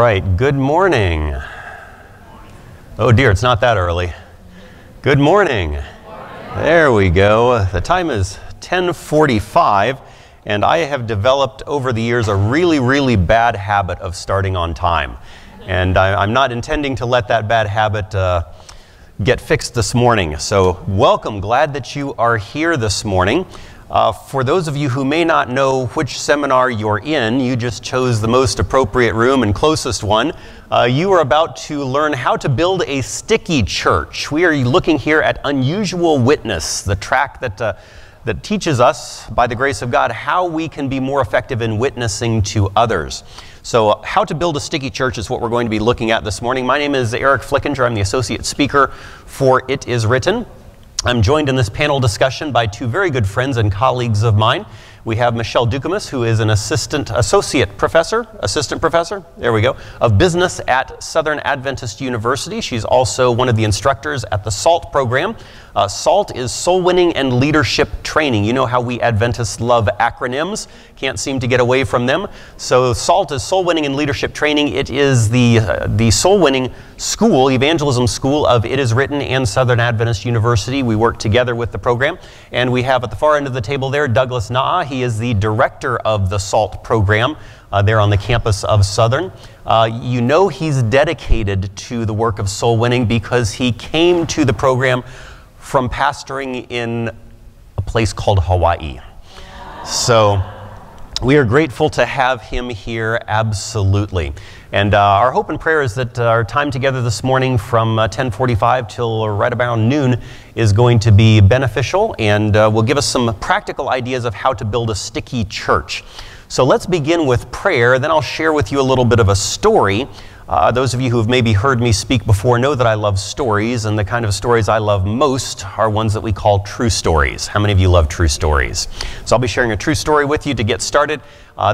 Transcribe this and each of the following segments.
right, good morning. Oh dear, it's not that early. Good morning. There we go. The time is 10:45, and I have developed over the years a really bad habit of starting on time. And I'm not intending to let that bad habit get fixed this morning. So welcome, glad that you are here this morning. For those of you who may not know which seminar you're in, you just chose the most appropriate room and closest one. You are about to learn how to build a sticky church. We are looking here at Unusual Witness, the track that teaches us, by the grace of God, how we can be more effective in witnessing to others. So how to build a sticky church is what we're going to be looking at this morning. My name is Eric Flickinger. I'm the associate speaker for It Is Written. I'm joined in this panel discussion by two very good friends and colleagues of mine. We have Michelle Doucoumes, who is an assistant professor, there we go, of business at Southern Adventist University. She's also one of the instructors at the SALT program. SALT is Soul Winning and Leadership Training. You know how we Adventists love acronyms, can't seem to get away from them. So SALT is Soul Winning and Leadership Training. It is the soul winning school, evangelism school of It Is Written and Southern Adventist University. We work together with the program, and we have at the far end of the table there Douglas Naa. He is the director of the SALT program there on the campus of Southern. You know he's dedicated to the work of soul winning because he came to the program from pastoring in a place called Hawaii. So we are grateful to have him here, absolutely. And our hope and prayer is that our time together this morning from 10:45 till right about noon is going to be beneficial and will give us some practical ideas of how to build a sticky church. So let's begin with prayer, then I'll share with you a little bit of a story. Those of you who have maybe heard me speak before know that I love stories, and the kind of stories I love most are ones that we call true stories. How many of you love true stories? So I'll be sharing a true story with you to get started.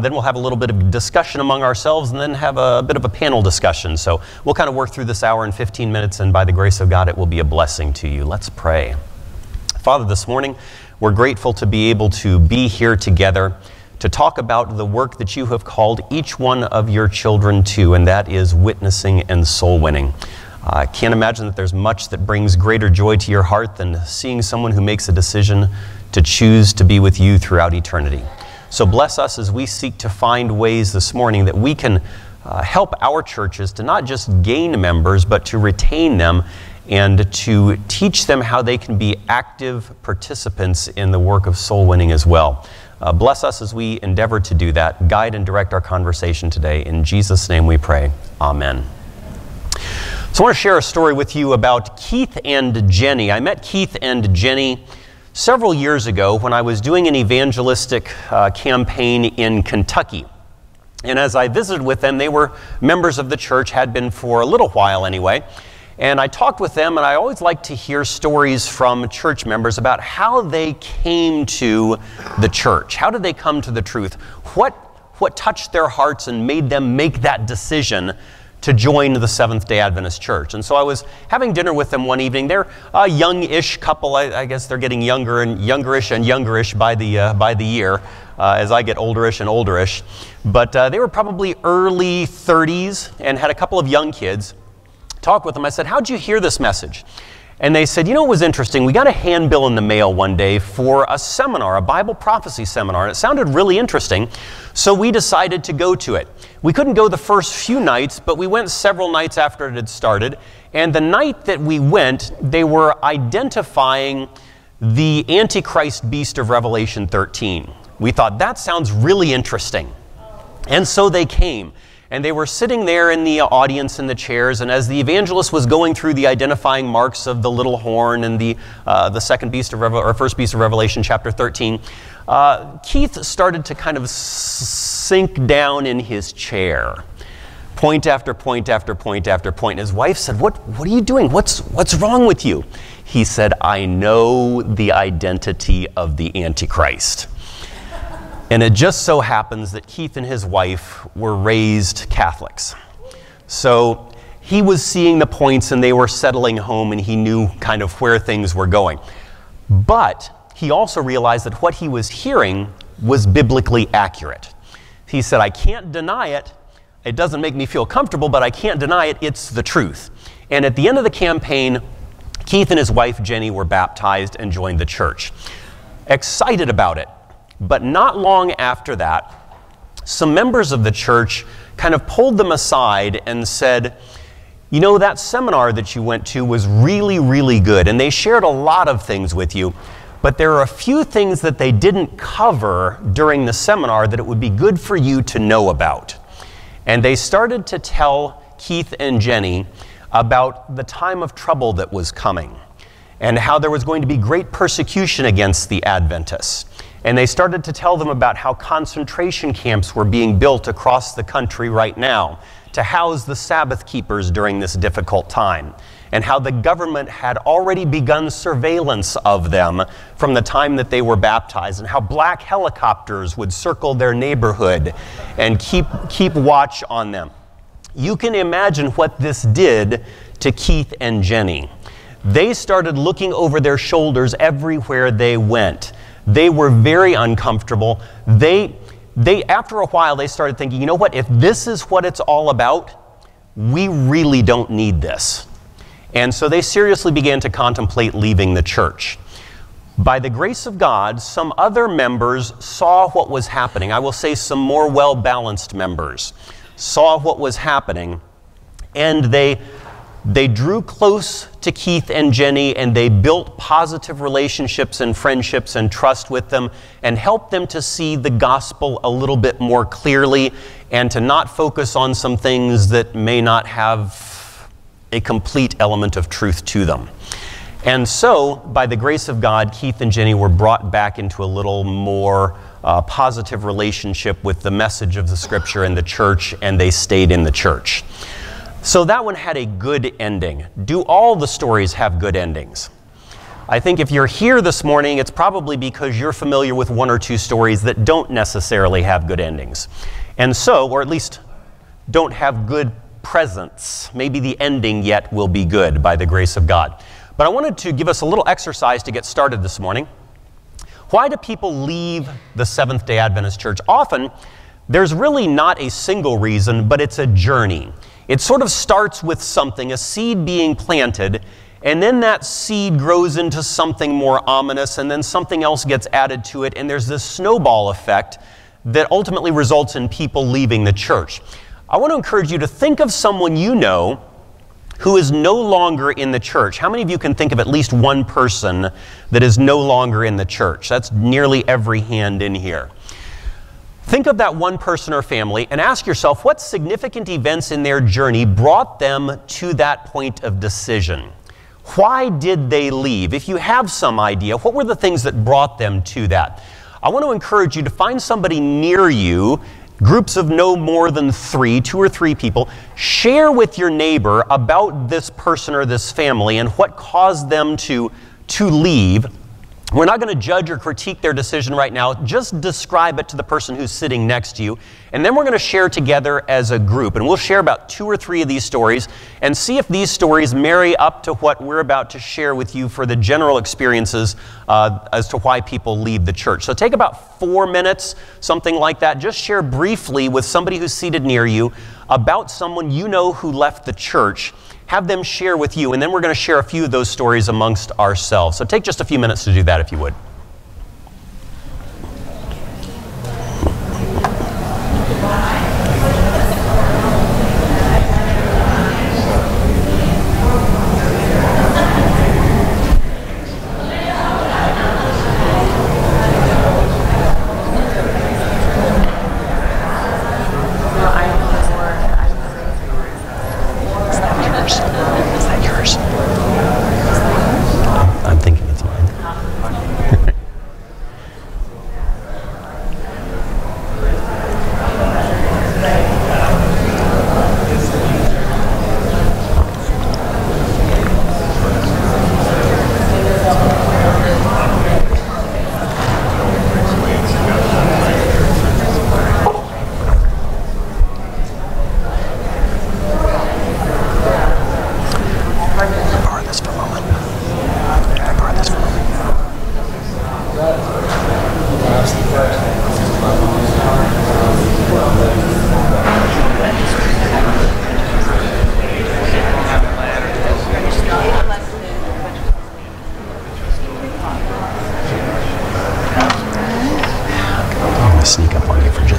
Then we'll have a little bit of discussion among ourselves and then have a bit of a panel discussion. So we'll kind of work through this hour in 15 minutes, and by the grace of God, it will be a blessing to you. Let's pray. Father, this morning, we're grateful to be able to be here together to talk about the work that you have called each one of your children to, and that is witnessing and soul winning. I can't imagine that there's much that brings greater joy to your heart than seeing someone who makes a decision to choose to be with you throughout eternity. So bless us as we seek to find ways this morning that we can help our churches to not just gain members, but to retain them and to teach them how they can be active participants in the work of soul winning as well. Bless us as we endeavor to do that. Guide and direct our conversation today. In Jesus' name we pray. Amen. So I want to share a story with you about Keith and Jenny. I met Keith and Jenny several years ago when I was doing an evangelistic campaign in Kentucky. And as I visited with them, they were members of the church, had been for a little while anyway. And I talked with them, and I always like to hear stories from church members about how they came to the church. How did they come to the truth? What touched their hearts and made them make that decision to join the Seventh-day Adventist Church? And so I was having dinner with them one evening. They're a young-ish couple. I guess they're getting younger and youngerish by the year as I get olderish and olderish. But they were probably early 30s and had a couple of young kids. Talked with them. I said, how'd you hear this message? And they said, you know, it was interesting. We got a handbill in the mail one day for a seminar, a Bible prophecy seminar, and it sounded really interesting. So we decided to go to it. We couldn't go the first few nights, but we went several nights after it had started. And the night that we went, they were identifying the Antichrist beast of Revelation 13. We thought, that sounds really interesting. And so they came. And they were sitting there in the audience in the chairs, and as the evangelist was going through the identifying marks of the little horn and the second beast of first beast of Revelation, chapter 13, Keith started to kind of sink down in his chair, point after point after point after point. And his wife said, "What are you doing? What's wrong with you?" He said, "I know the identity of the Antichrist." And it just so happens that Keith and his wife were raised Catholics. So he was seeing the points and they were settling home and he knew kind of where things were going. But he also realized that what he was hearing was biblically accurate. He said, I can't deny it. It doesn't make me feel comfortable, but I can't deny it. It's the truth. And at the end of the campaign, Keith and his wife, Jenny, were baptized and joined the church. Excited about it. But not long after that, some members of the church kind of pulled them aside and said, you know, that seminar that you went to was really, really good. And they shared a lot of things with you. But there are a few things that they didn't cover during the seminar that it would be good for you to know about. And they started to tell Keith and Jenny about the time of trouble that was coming and how there was going to be great persecution against the Adventists. And they started to tell them about how concentration camps were being built across the country right now to house the Sabbath keepers during this difficult time, and how the government had already begun surveillance of them from the time that they were baptized, and how black helicopters would circle their neighborhood and keep watch on them. You can imagine what this did to Keith and Jenny. They started looking over their shoulders everywhere they went. They were very uncomfortable. After a while, they started thinking, you know what, if this is what it's all about, we really don't need this. And so they seriously began to contemplate leaving the church. By the grace of God, some other members saw what was happening. I will say some more well-balanced members saw what was happening, and they drew close to Keith and Jenny, and they built positive relationships and friendships and trust with them, and helped them to see the gospel a little bit more clearly, and to not focus on some things that may not have a complete element of truth to them. And so, by the grace of God, Keith and Jenny were brought back into a little more positive relationship with the message of the Scripture and the church, and they stayed in the church. So that one had a good ending. Do all the stories have good endings? I think if you're here this morning, it's probably because you're familiar with one or two stories that don't necessarily have good endings. And so, or at least don't have good presents. Maybe the ending yet will be good by the grace of God. But I wanted to give us a little exercise to get started this morning. Why do people leave the Seventh-day Adventist Church? Often, there's really not a single reason, but it's a journey. It sort of starts with something, a seed being planted, and then that seed grows into something more ominous, and then something else gets added to it, and there's this snowball effect that ultimately results in people leaving the church. I want to encourage you to think of someone you know who is no longer in the church. How many of you can think of at least one person that is no longer in the church? That's nearly every hand in here. Think of that one person or family and ask yourself what significant events in their journey brought them to that point of decision. Why did they leave? If you have some idea, what were the things that brought them to that? I want to encourage you to find somebody near you, groups of no more than 2 or 3 people. Share with your neighbor about this person or this family and what caused them to leave. We're not going to judge or critique their decision right now. Just describe it to the person who's sitting next to you. And then we're going to share together as a group. And we'll share about 2 or 3 of these stories and see if these stories marry up to what we're about to share with you for the general experiences as to why people leave the church. So take about 4 minutes, something like that. Just share briefly with somebody who's seated near you about someone you know who left the church. Have them share with you, and then we're going to share a few of those stories amongst ourselves. So take just a few minutes to do that if you would.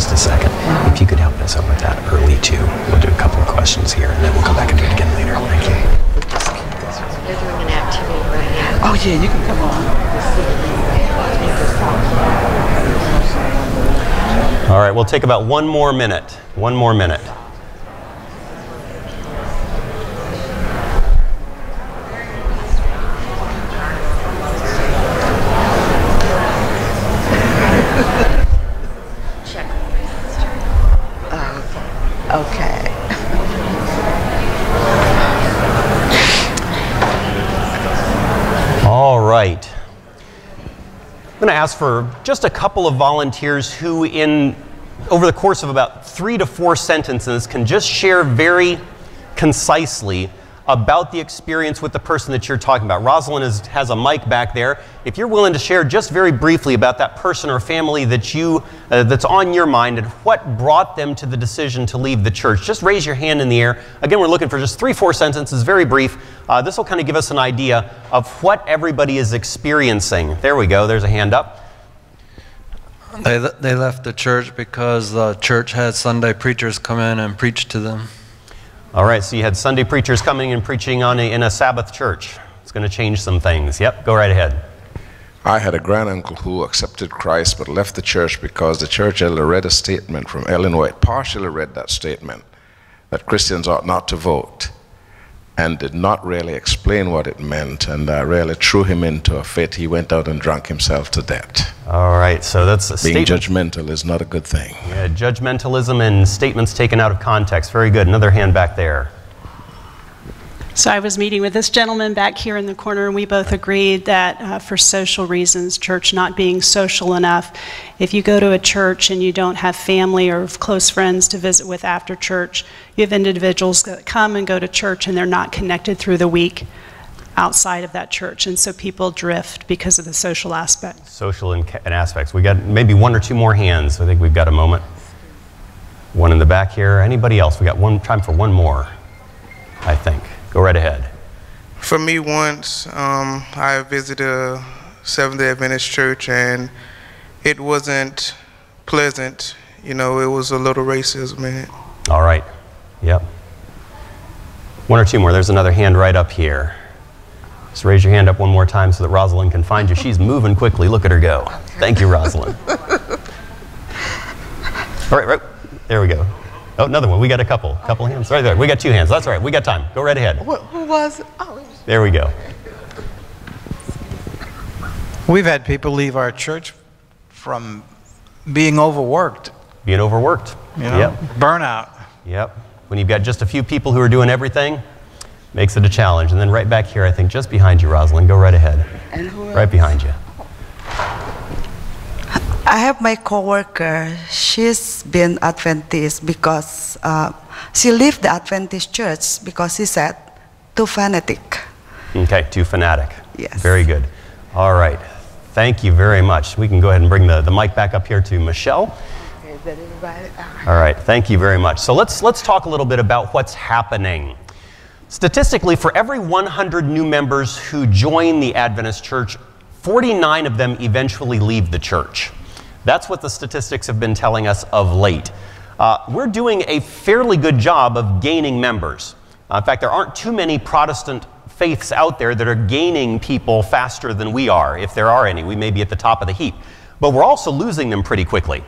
just a second. If you could help us out with that early too. We'll do a couple of questions here and then we'll come back and do it again later. Thank you. They're doing an activity right now. Oh yeah, you can come on. All right, we'll take about 1 more minute. 1 more minute. Check. Okay. All right. I'm going to ask for just a couple of volunteers who over the course of about 3 to 4 sentences can just share very concisely about the experience with the person that you're talking about. Rosalind has a mic back there. If you're willing to share just very briefly about that person or family that that's on your mind and what brought them to the decision to leave the church, just raise your hand in the air. Again, we're looking for just 3-4 sentences, very brief. This will kind of give us an idea of what everybody is experiencing. There we go. There's a hand up. They left the church because the church had Sunday preachers come in and preach to them. All right, so you had Sunday preachers coming and preaching in a Sabbath church. It's going to change some things. Yep, go right ahead. I had a granduncle who accepted Christ but left the church because the church elder read a statement from Ellen White, partially read that statement, that Christians ought not to vote, and did not really explain what it meant, and really threw him into a fit. He went out and drank himself to death. All right, so that's a Being statement. judgmental is not a good thing. Yeah, judgmentalism and statements taken out of context. Very good. Another hand back there. So I was meeting with this gentleman back here in the corner, and we both agreed that for social reasons, church not being social enough, if you go to a church and you don't have family or close friends to visit with after church, you have individuals that come and go to church and they're not connected through the week outside of that church, and so people drift because of the social aspect. Social and aspects. We got maybe 1 or 2 more hands. I think we've got a moment. One in the back here. Anybody else? We got time for 1 more, I think. Go right ahead. For me, once I visited a Seventh-day Adventist church, and it wasn't pleasant. You know, it was a little racism in it. All right. Yep. 1 or 2 more. There's another hand right up here. Just raise your hand up 1 more time so that Rosalind can find you. She's moving quickly. Look at her go. Thank you, Rosalind. All right, there we go. Oh, another one. We got a couple hands. Right there. We got 2 hands. That's all right. We got time. Go right ahead. Who was it? Oh. There we go. We've had people leave our church from being overworked. Being overworked. You know, yep. Burnout. Yep. When you've got just a few people who are doing everything, makes it a challenge. And then right back here, I think just behind you, Rosalind. Go right ahead. And who else? Right behind you. I have my coworker. She's been Adventist because she left the Adventist church because she said too fanatic. Okay, too fanatic. Yes. Very good. All right. Thank you very much. We can go ahead and bring the mic back up here to Michelle. Is that everybody? All right. Thank you very much. So let's talk a little bit about what's happening. Statistically, for every 100 new members who join the Adventist church, 49 of them eventually leave the church. That's what the statistics have been telling us of late. We're doing a fairly good job of gaining members. In fact, there aren't too many Protestant faiths out there that are gaining people faster than we are. If there are any, we may be at the top of the heap. But we're also losing them pretty quickly.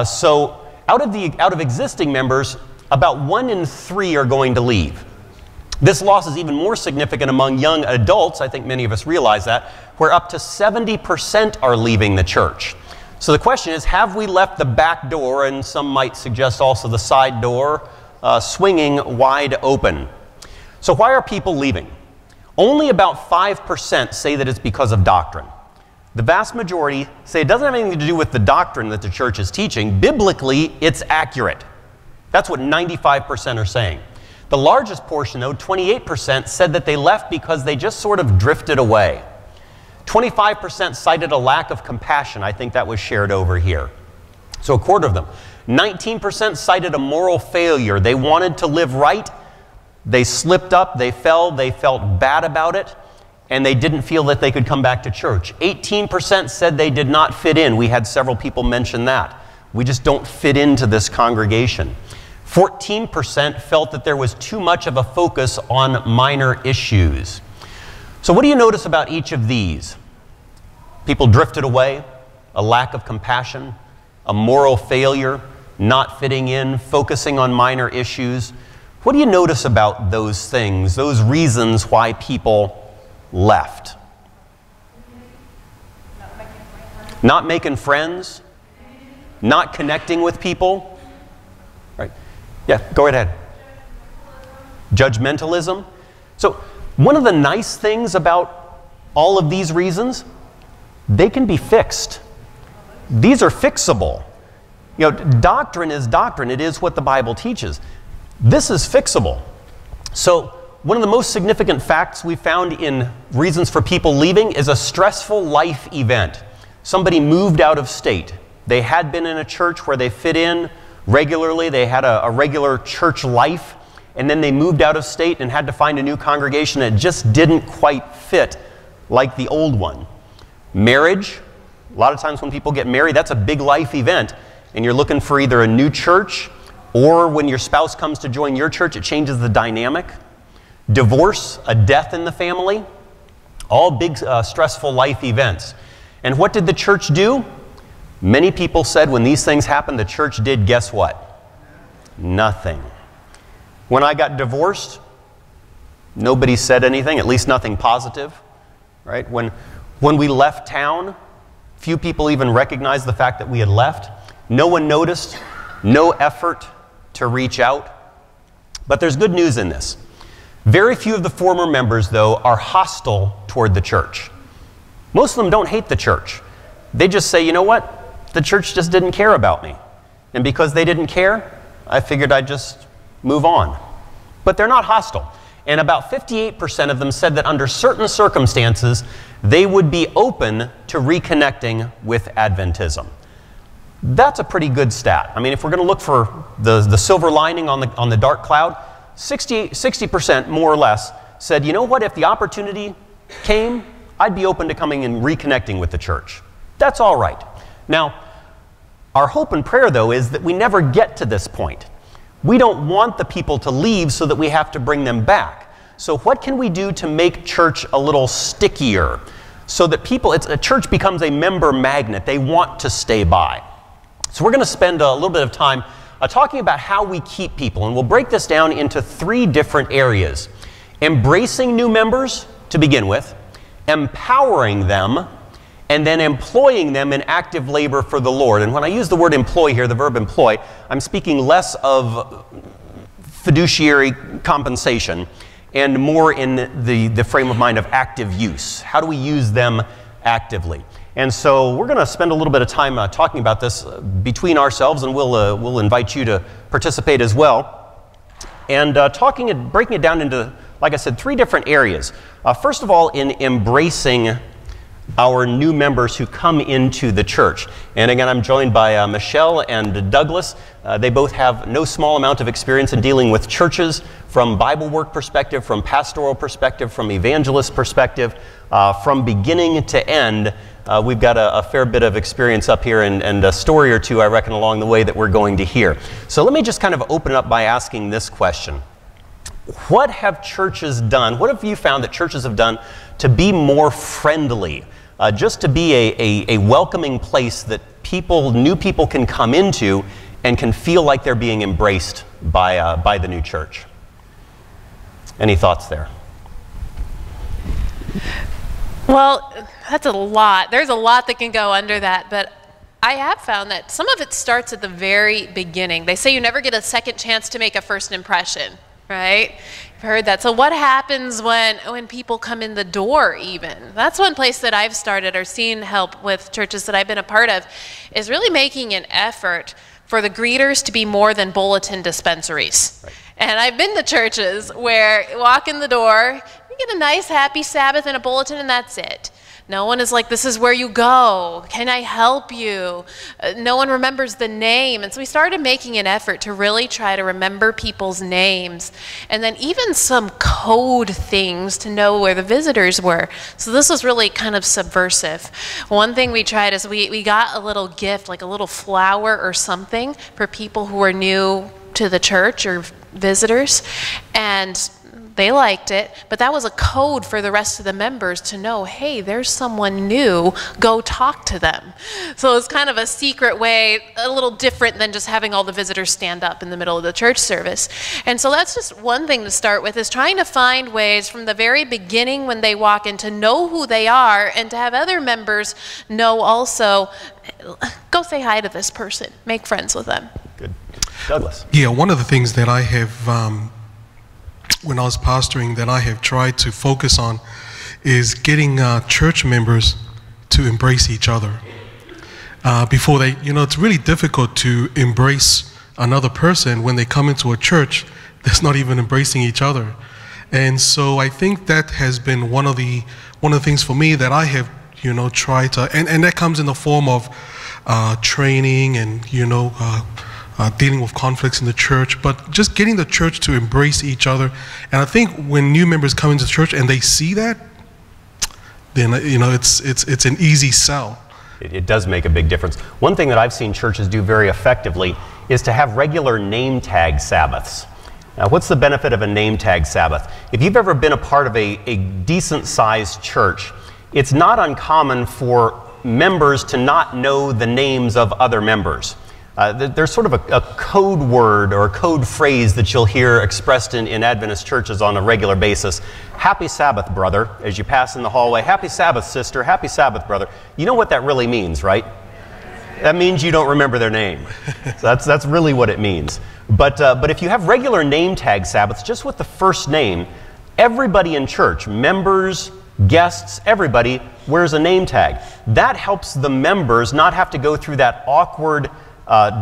So out of existing members, about 1 in 3 are going to leave. This loss is even more significant among young adults. I think many of us realize that, where up to 70% are leaving the church. So the question is, have we left the back door, and some might suggest also the side door, swinging wide open? So why are people leaving? Only about 5% say that it's because of doctrine. The vast majority say it doesn't have anything to do with the doctrine that the church is teaching. Biblically, it's accurate. That's what 95% are saying. The largest portion, though, 28%, said that they left because they just sort of drifted away. 25% cited a lack of compassion. I think that was shared over here. So a quarter of them. 19% cited a moral failure. They wanted to live right. They slipped up, they fell, they felt bad about it, and they didn't feel that they could come back to church. 18% said they did not fit in. We had several people mention that. We just don't fit into this congregation. 14% felt that there was too much of a focus on minor issues. So what do you notice about each of these? People drifted away, a lack of compassion, a moral failure, not fitting in, focusing on minor issues. What do you notice about those things, those reasons why people left? Not making friends, not connecting with people. Right? Yeah, go right ahead. Judgmentalism. So one of the nice things about all of these reasons, they can be fixed. These are fixable. You know, doctrine is doctrine. It is what the Bible teaches. This is fixable. So one of the most significant facts we found in reasons for people leaving is a stressful life event. Somebody moved out of state. They had been in a church where they fit in regularly. They had a regular church life. And then they moved out of state and had to find a new congregation that just didn't quite fit like the old one. Marriage. A lot of times when people get married, that's a big life event. And you're looking for either a new church, or when your spouse comes to join your church, it changes the dynamic. Divorce, a death in the family, all big stressful life events. And what did the church do? Many people said when these things happened, the church did, guess what? Nothing. When I got divorced, nobody said anything, at least nothing positive. Right? When we left town, few people even recognized the fact that we had left. No one noticed, no effort to reach out. But there's good news in this. Very few of the former members, though, are hostile toward the church. Most of them don't hate the church. They just say, you know what? The church just didn't care about me. And because they didn't care, I figured I'd just move on. But they're not hostile. And about 58% of them said that under certain circumstances, they would be open to reconnecting with Adventism. That's a pretty good stat. I mean, if we're going to look for the silver lining on the dark cloud, 60% more or less said, you know what, if the opportunity came, I'd be open to coming and reconnecting with the church. That's all right. Now, our hope and prayer, though, is that we never get to this point. We don't want the people to leave so that we have to bring them back. So what can we do to make church a little stickier so that a church becomes a member magnet? They want to stay by. So we're going to spend a little bit of time talking about how we keep people, and we'll break this down into 3 different areas. Embracing new members to begin with, empowering them, and then employing them in active labor for the Lord. And when I use the word employ here, the verb employ, I'm speaking less of fiduciary compensation and more in the frame of mind of active use. How do we use them actively? And so we're going to spend a little bit of time talking about this between ourselves, and we'll invite you to participate as well. And breaking it down into, like I said, 3 different areas. First of all, in embracing our new members who come into the church. And again, I'm joined by Michelle and Douglas. They both have no small amount of experience in dealing with churches from Bible work perspective, from pastoral perspective, from evangelist perspective, from beginning to end. We've got a fair bit of experience up here and a story or two, I reckon, along the way that we're going to hear. So let me just kind of open up by asking this question. What have churches done, what have you found that churches have done to be more friendly, just to be a welcoming place that new people can come into and can feel like they're being embraced by the new church? Any thoughts there? Well, that's a lot. There's a lot that can go under that, but I have found that some of it starts at the very beginning. They say you never get a second chance to make a first impression, right? You've heard that. So what happens when people come in the door even? That's one place that I've started or seen help with churches that I've been a part of, is really making an effort for the greeters to be more than bulletin dispensaries. Right. And I've been to churches where you walk in the door, you get a nice happy Sabbath and a bulletin, and that's it. No one is like, this is where you go. Can I help you? No one remembers the name. And so we started making an effort to really try to remember people's names. And then even some code things to know where the visitors were. So this was really kind of subversive. One thing we tried is we got a little gift, like a little flower or something for people who were new to the church or visitors, and they liked it, but that was a code for the rest of the members to know, hey, there's someone new, go talk to them. So it's kind of a secret way, a little different than just having all the visitors stand up in the middle of the church service. And so that's just one thing to start with, is trying to find ways from the very beginning when they walk in to know who they are, and to have other members know also, go say hi to this person, make friends with them. Good. Douglas. Yeah, one of the things that I have, when I was pastoring, that I have tried to focus on is getting church members to embrace each other. Before they, it's really difficult to embrace another person when they come into a church that's not even embracing each other. And so I think that has been one of the things for me that I have, tried to, and that comes in the form of training and, dealing with conflicts in the church, but just getting the church to embrace each other. And I think when new members come into church and they see that, then it's an easy sell. It does make a big difference. One thing that I've seen churches do very effectively is to have regular name tag Sabbaths. Now, what's the benefit of a name tag Sabbath? If you've ever been a part of a decent-sized church, it's not uncommon for members to not know the names of other members. There's sort of a code word or a code phrase that you'll hear expressed in Adventist churches on a regular basis. Happy Sabbath, brother, as you pass in the hallway. Happy Sabbath, sister. Happy Sabbath, brother. You know what that really means, right? That means you don't remember their name. So that's really what it means. But if you have regular name tag Sabbaths, just with the first name, everybody in church, members, guests, everybody wears a name tag. That helps the members not have to go through that awkward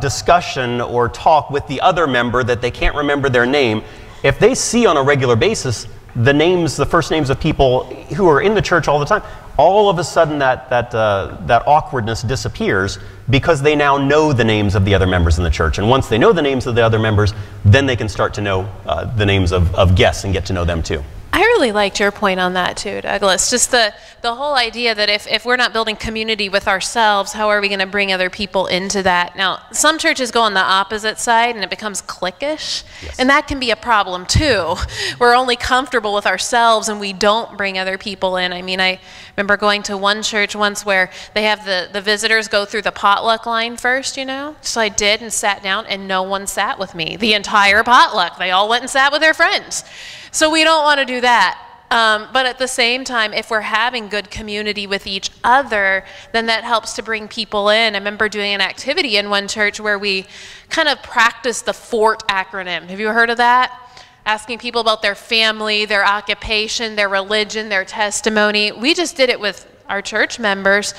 discussion or talk with the other member that they can't remember their name. If they see on a regular basis the first names of people who are in the church all the time, all of a sudden that awkwardness disappears, because they now know the names of the other members in the church. And once they know the names of the other members, then they can start to know the names of guests and get to know them too. I really liked your point on that too, Douglas. Just the whole idea that if we're not building community with ourselves, how are we going to bring other people into that? Now, some churches go on the opposite side and it becomes cliquish, yes. And that can be a problem too. We're only comfortable with ourselves and we don't bring other people in. I mean, I remember going to one church once where they have the visitors go through the potluck line first, So I did and sat down, and no one sat with me the entire potluck. They all went and sat with their friends. So we don't want to do that. But at the same time, if we're having good community with each other, then that helps to bring people in. I remember doing an activity in one church where we kind of practiced the FORT acronym. Have you heard of that? Asking people about their family, their occupation, their religion, their testimony. We just did it with our church members,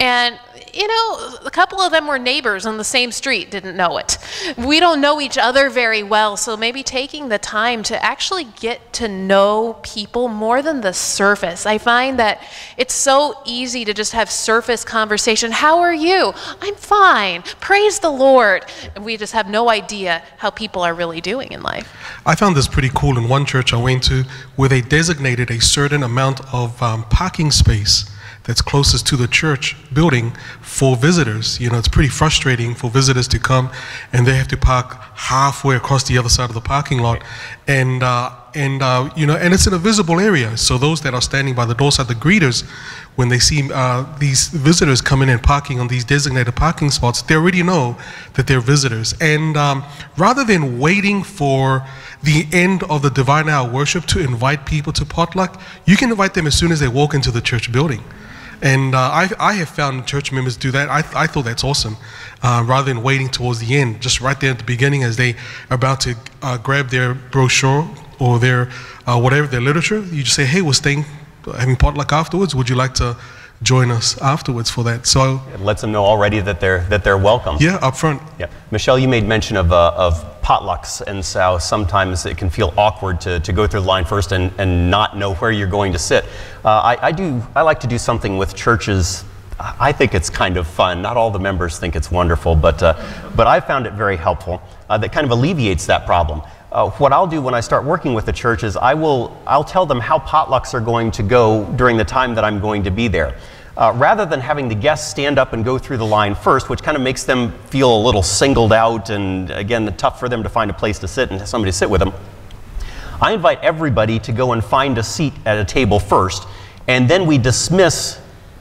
and a couple of them were neighbors on the same street, didn't know it. We don't know each other very well, so maybe taking the time to actually get to know people more than the surface. I find that it's so easy to just have surface conversation. How are you? I'm fine. Praise the Lord. And we just have no idea how people are really doing in life. I found this pretty cool in one church I went to, where they designated a certain amount of parking space that's closest to the church building for visitors. It's pretty frustrating for visitors to come and they have to park halfway across the other side of the parking lot, and it's in a visible area. So those that are standing by the doors, the greeters, when they see these visitors coming in parking on these designated parking spots, they already know that they're visitors. And rather than waiting for the end of the divine hour worship to invite people to potluck, you can invite them as soon as they walk into the church building. And I have found church members do that. I thought that's awesome. Rather than waiting towards the end, just right there at the beginning as they are about to grab their brochure or their whatever, their literature, you just say, hey, we're staying, having potluck afterwards. Would you like to join us afterwards for that? So it lets them know already that they're welcome. Yeah, up front. Yeah, Michelle, you made mention of potlucks, and so sometimes it can feel awkward to go through the line first and not know where you're going to sit. I like to do something with churches. I think it's kind of fun. Not all the members think it's wonderful, but I found it very helpful. That kind of alleviates that problem. What I'll do when I start working with the church is I'll tell them how potlucks are going to go during the time that I'm going to be there. Rather than having the guests stand up and go through the line first, which kind of makes them feel a little singled out and, again, tough for them to find a place to sit and have somebody to sit with them, I invite everybody to go and find a seat at a table first, and then we dismiss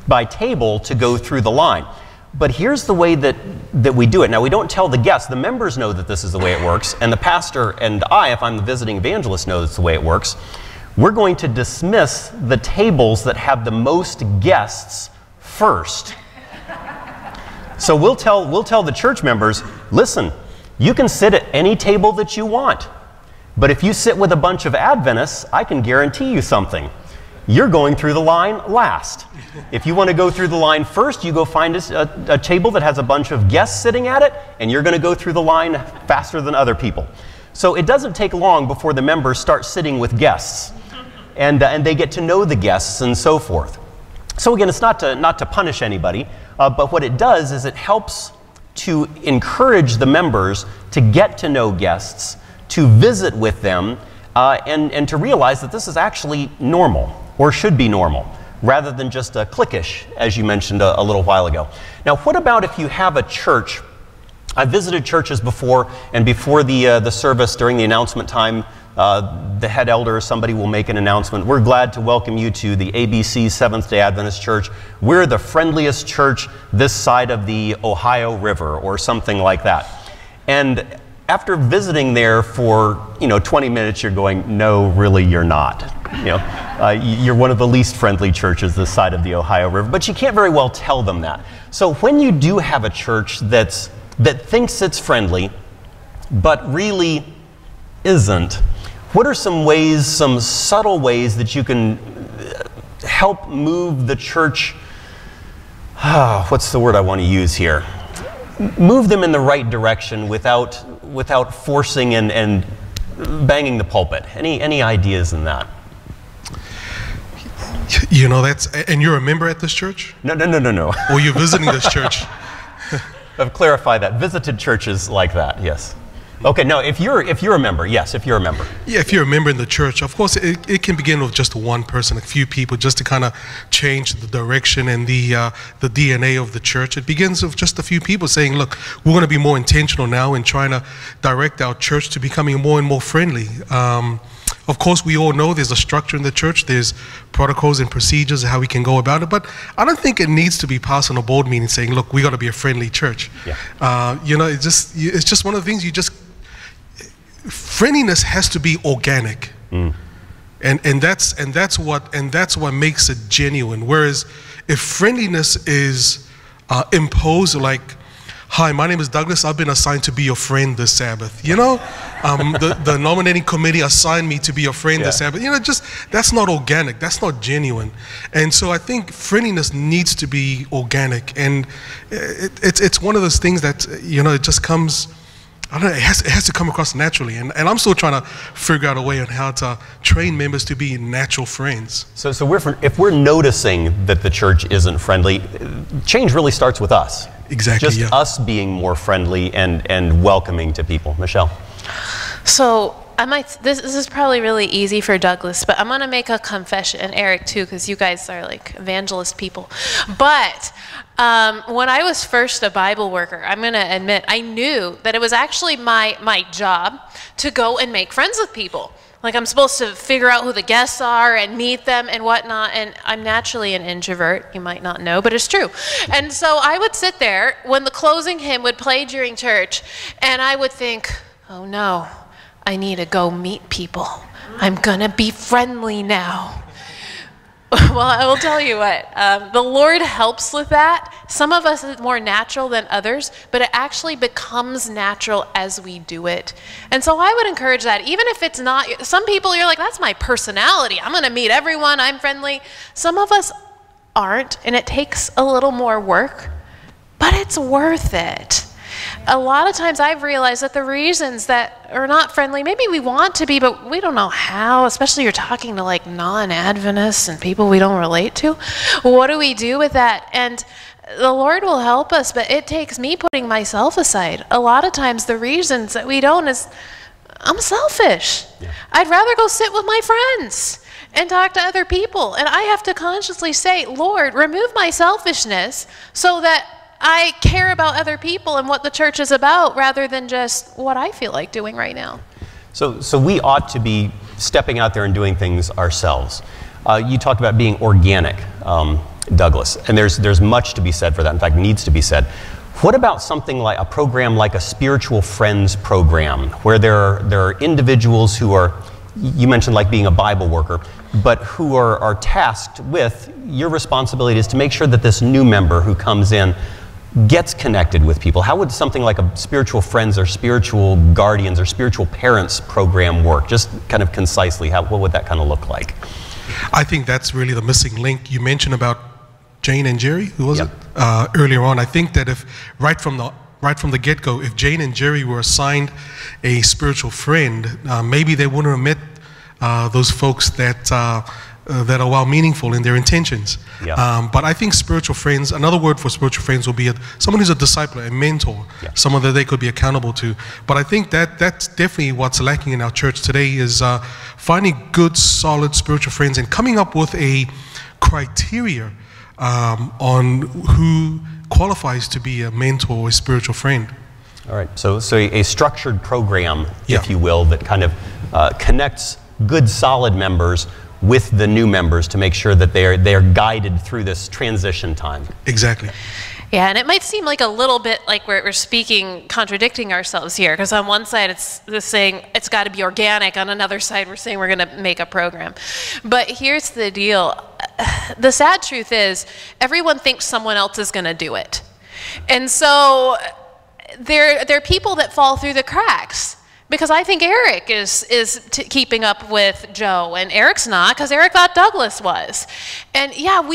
by table to go through the line. But here's the way that we do it. Now, we don't tell the guests. The members know that this is the way it works, and the pastor and I, if I'm the visiting evangelist, know that's the way it works. We're going to dismiss the tables that have the most guests first. So we'll tell the church members, listen, you can sit at any table that you want, but if you sit with a bunch of Adventists, I can guarantee you something. You're going through the line last. If you want to go through the line first, you go find a table that has a bunch of guests sitting at it, and you're going to go through the line faster than other people. So it doesn't take long before the members start sitting with guests, and they get to know the guests and so forth. So again, it's not to punish anybody, but what it does is it helps to encourage the members to get to know guests, to visit with them, and to realize that this is actually normal, or should be normal, rather than just cliquish, as you mentioned a little while ago. Now, what about if you have a church? I've visited churches before, and before the service, during the announcement time, the head elder or somebody will make an announcement. We're glad to welcome you to the ABC Seventh-day Adventist Church. We're the friendliest church this side of the Ohio River, or something like that. And after visiting there for 20 minutes, you're going, no, really, you're not. You're one of the least friendly churches this side of the Ohio River, but you can't very well tell them that. So when you do have a church that thinks it's friendly, but really isn't, what are some ways, some subtle ways that you can help move the church, what's the word I want to use here? Move them in the right direction without forcing and banging the pulpit. Any ideas in that? And you're a member at this church? No. Or you're visiting this church? I've clarified that. Visited churches like that, yes. Okay, no, if you're a member, yes, if you're a member. Yeah, if you're a member in the church, of course, it can begin with just one person, a few people, just to kind of change the direction and the DNA of the church. It begins with just a few people saying, look, we're going to be more intentional now in trying to direct our church to becoming more and more friendly. Of course, we all know there's a structure in the church. There's protocols and procedures how we can go about it. But I don't think it needs to be passed on a board meeting saying, look, we got to be a friendly church. Yeah. It's just one of the things friendliness has to be organic. And that's what makes it genuine. Whereas if friendliness is imposed, like, hi, my name is Douglas, I've been assigned to be your friend this Sabbath. The nominating committee assigned me to be your friend this Sabbath. That's not organic, that's not genuine. And so I think friendliness needs to be organic. And it's one of those things that, it just comes, I don't know, it has to come across naturally. And I'm still trying to figure out a way on how to train members to be natural friends. So if we're noticing that the church isn't friendly, change really starts with us. Exactly. Just us being more friendly and welcoming to people. Michelle. So this is probably really easy for Douglas, but I'm going to make a confession, and Eric too, because you guys are like evangelist people. But when I was first a Bible worker, I'm going to admit, I knew that it was actually my job to go and make friends with people. Like, I'm supposed to figure out who the guests are and meet them and whatnot, and I'm naturally an introvert. You might not know, but it's true. And so I would sit there when the closing hymn would play during church, and I would think, oh no, I need to go meet people. I'm gonna be friendly now. Well, I will tell you what, the Lord helps with that. Some of us is more natural than others, but it actually becomes natural as we do it. And so I would encourage that, even if it's not, some people you're like, that's my personality. I'm gonna meet everyone, I'm friendly. Some of us aren't, and it takes a little more work, but it's worth it. a lot of times I've realized that the reasons that are not friendly, maybe we want to be, but we don't know how, especially you're talking to like non-Adventists and people we don't relate to. What do we do with that? And the Lord will help us, but it takes me putting myself aside. A lot of times the reasons that we don't is, I'm selfish. Yeah. I'd rather go sit with my friends and talk to other people. And I have to consciously say, Lord, remove my selfishness so that I care about other people and what the church is about rather than just what I feel like doing right now. So we ought to be stepping out there and doing things ourselves. You talked about being organic, Douglas, and there's much to be said for that. In fact, needs to be said. What about something like a program like a Spiritual Friends program, where there are individuals who are, you mentioned like being a Bible worker, but who are tasked with, your responsibility is to make sure that this new member who comes in gets connected with people? How would something like a Spiritual Friends or Spiritual Guardians or Spiritual Parents program work? Just kind of concisely, what would that kind of look like? I think that's really the missing link. You mentioned about Jane and Jerry, who was it? Earlier on. I think that if right from the get-go, if Jane and Jerry were assigned a spiritual friend, maybe they wouldn't have met those folks that are well meaningful in their intentions. Yeah. But I think spiritual friends, another word for spiritual friends will be someone who's a discipler, a mentor, someone that they could be accountable to. But I think that's definitely what's lacking in our church today is finding good, solid spiritual friends and coming up with a criteria on who qualifies to be a mentor or a spiritual friend. All right, so a structured program, if you will, that kind of connects good, solid members with the new members to make sure that they're guided through this transition time. Exactly. Yeah, and it might seem like a little bit like we're speaking, contradicting ourselves here, because on one side it's saying it's got to be organic, on another side we're saying we're going to make a program. But here's the deal. The sad truth is everyone thinks someone else is going to do it. And so there are people that fall through the cracks. Because I think Eric is keeping up with Joe, and Eric's not, because Eric thought Douglas was. And yeah,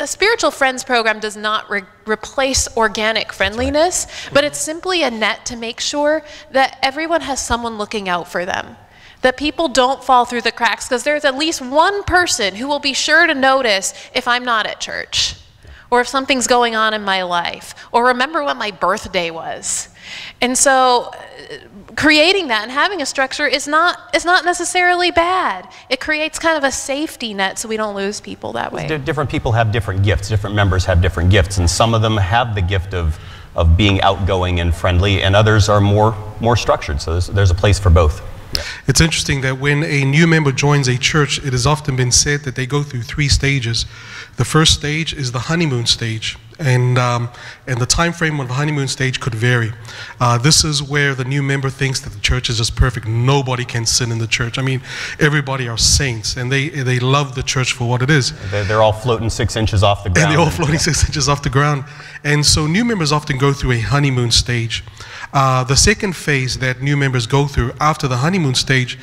a Spiritual Friends program does not replace organic friendliness, but it's simply a net to make sure that everyone has someone looking out for them. That people don't fall through the cracks, because there's at least one person who will be sure to notice if I'm not at church, or if something's going on in my life, or remember what my birthday was. And so creating that and having a structure is not necessarily bad. It creates kind of a safety net so we don't lose people that way. Different people have different gifts. Different members have different gifts, and some of them have the gift of being outgoing and friendly, and others are more structured. So there's a place for both. It's interesting that when a new member joins a church, it has often been said that they go through 3 stages. The first stage is the honeymoon stage, and the time frame of the honeymoon stage could vary. This is where the new member thinks that the church is just perfect. Nobody can sin in the church. I mean, everybody are saints, and they love the church for what it is. They're all floating 6 inches off the ground. And they're all floating 6 inches off the ground. And so new members often go through a honeymoon stage. The second phase that new members go through after the honeymoon stage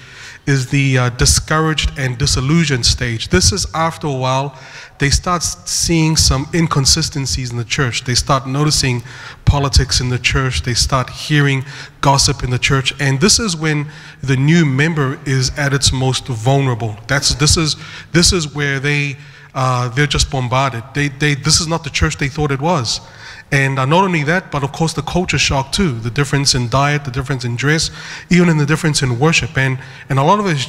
is the discouraged and disillusioned stage. This is after a while they start seeing some inconsistencies in the church. They start noticing politics in the church. They start hearing gossip in the church. And this is when the new member is at its most vulnerable. This is where they're just bombarded. This is not the church they thought it was. And not only that, but of course the culture shock too. The difference in diet, the difference in dress, even in the difference in worship. And a lot of it is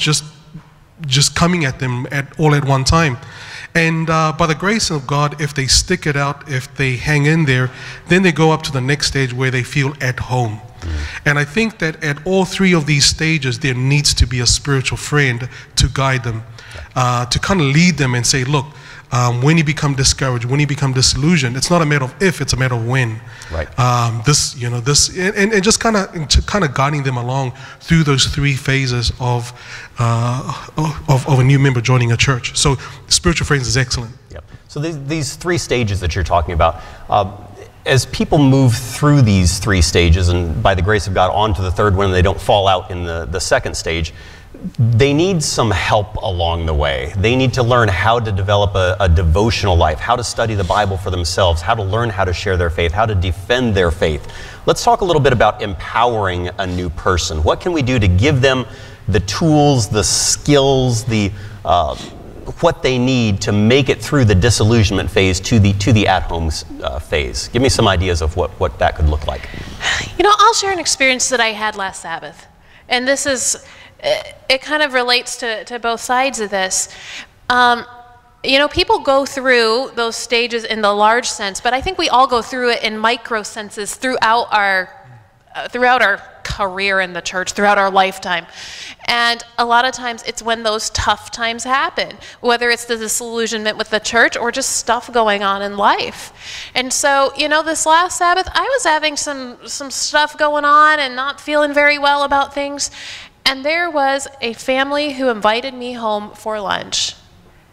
just coming at them all at one time. And by the grace of God, if they stick it out, if they hang in there, then they go up to the next stage where they feel at home. And I think that at all 3 of these stages, there needs to be a spiritual friend to guide them, to kind of lead them and say, look, when you become discouraged, when you become disillusioned, it's not a matter of if, it's a matter of when. Right. And just kind of guiding them along through those 3 phases of a new member joining a church. So spiritual friends is excellent. Yep. So these 3 stages that you're talking about, as people move through these 3 stages, and by the grace of God onto the 3rd one, they don't fall out in the 2nd stage, they need some help along the way. They need to learn how to develop a devotional life, how to study the Bible for themselves, how to learn how to share their faith, how to defend their faith. Let's talk a little bit about empowering a new person. What can we do to give them the tools, the skills, what they need to make it through the disillusionment phase to the at-home phase? Give me some ideas of what that could look like. You know, I'll share an experience that I had last Sabbath. And this is, it kind of relates to both sides of this. You know, people go through those stages in the large sense, but I think we all go through it in micro senses throughout our career in the church, throughout our lifetime. And a lot of times it's when those tough times happen, whether it's the disillusionment with the church or just stuff going on in life. And so, you know, this last Sabbath, I was having some stuff going on and not feeling very well about things. And there was a family who invited me home for lunch.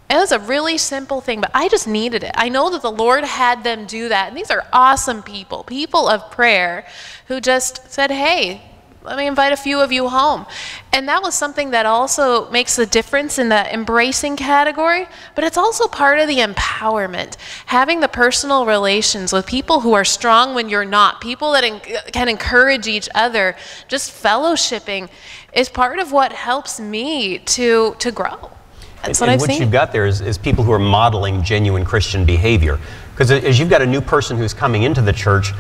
It was a really simple thing, but I just needed it. I know that the Lord had them do that. And these are awesome people, people of prayer, who just said, hey, let me invite a few of you home. And that was something that also makes a difference in the embracing category, but it's also part of the empowerment. Having the personal relations with people who are strong when you're not, people that can encourage each other, just fellowshipping is part of what helps me to grow. That's what I've seen. What you've got there is people who are modeling genuine Christian behavior. Because as you've got a new person who's coming into the church,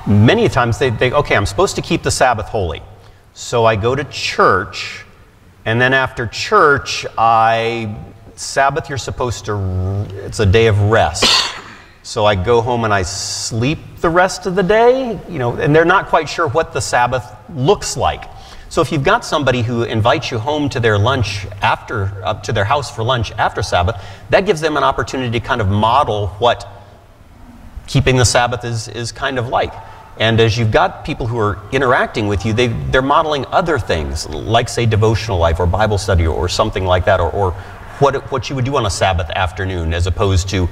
many times they okay, I'm supposed to keep the Sabbath holy. So I go to church, and then after church, Sabbath you're supposed to, it's a day of rest. So I go home and I sleep the rest of the day, you know, and they're not quite sure what the Sabbath looks like. So if you've got somebody who invites you home to their lunch to their house for lunch after Sabbath, that gives them an opportunity to kind of model what keeping the Sabbath is kind of like. And as you've got people who are interacting with you, they're modeling other things, like say devotional life or Bible study or something like that, or what you would do on a Sabbath afternoon as opposed to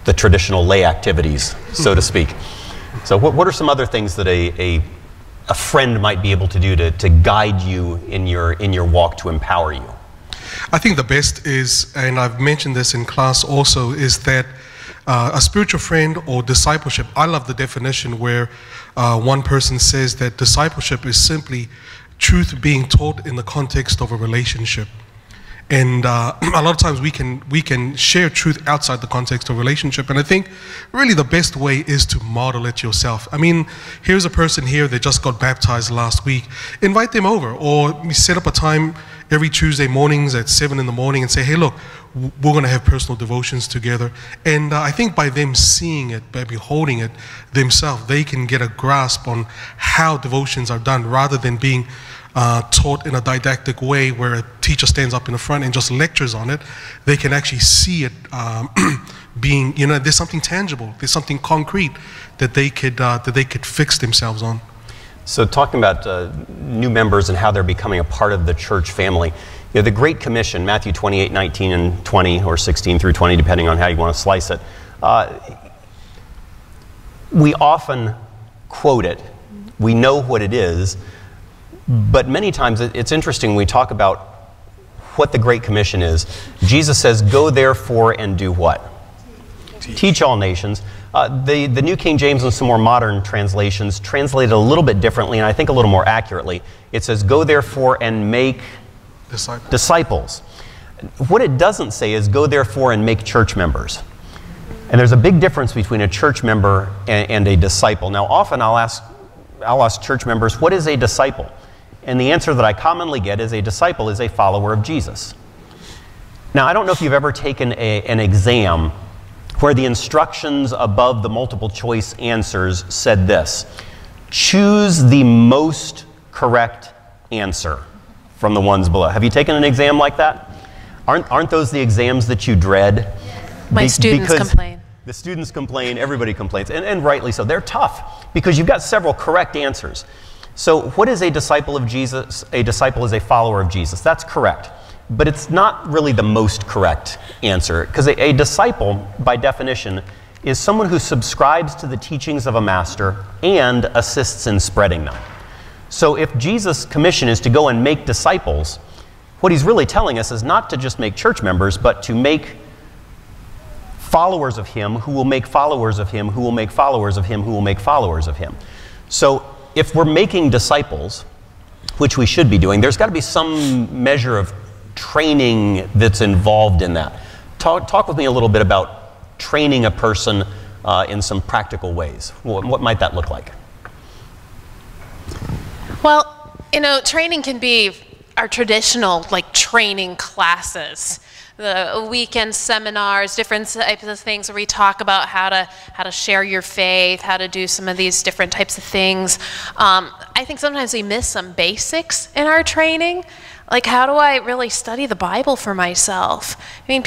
the traditional lay activities, so to speak. So what are some other things that a friend might be able to do to guide you in your walk, to empower you? I think the best is, and I've mentioned this in class also, is that a spiritual friend or discipleship. I love the definition where one person says that discipleship is simply truth being taught in the context of a relationship. And a lot of times we can share truth outside the context of a relationship. And I think really the best way is to model it yourself. I mean, here's a person here that just got baptized last week. Invite them over, or we set up a time every Tuesday mornings at 7 in the morning and say, hey, look, we're going to have personal devotions together. And I think by them seeing it, by beholding it themselves, they can get a grasp on how devotions are done, rather than being taught in a didactic way where a teacher stands up in the front and just lectures on it. They can actually see it being, you know, there's something tangible, there's something concrete that they could fix themselves on. So talking about new members and how they're becoming a part of the church family, you know, the Great Commission, Matthew 28, 19 and 20, or 16 through 20, depending on how you want to slice it, we often quote it. We know what it is, but many times it's interesting when we talk about what the Great Commission is. Jesus says, go therefore and do what? Teach all nations. The New King James and some more modern translations translate it a little bit differently, and I think a little more accurately. It says, go therefore and make disciples. What it doesn't say is, go therefore and make church members. And there's a big difference between a church member and a disciple. Now, often I'll ask church members, what is a disciple? And the answer that I commonly get is, a disciple is a follower of Jesus. Now, I don't know if you've ever taken an exam where the instructions above the multiple choice answers said this: choose the most correct answer from the ones below. Have you taken an exam like that? Aren't those the exams that you dread? My students complain. The students complain, everybody complains, and rightly so. They're tough because you've got several correct answers. So what is a disciple of Jesus? A disciple is a follower of Jesus. That's correct. But it's not really the most correct answer, because a disciple, by definition, is someone who subscribes to the teachings of a master and assists in spreading them. So if Jesus' commission is to go and make disciples, what he's really telling us is not to just make church members, but to make followers of him who will make followers of him who will make followers of him who will make followers of him. So if we're making disciples, which we should be doing, there's got to be some measure of training that's involved in that. Talk with me a little bit about training a person in some practical ways. What might that look like? Well, you know, training can be our traditional, like, training classes, the weekend seminars, different types of things where we talk about how to share your faith, how to do some of these different types of things. I think sometimes we miss some basics in our training. Like, how do I really study the Bible for myself? I mean,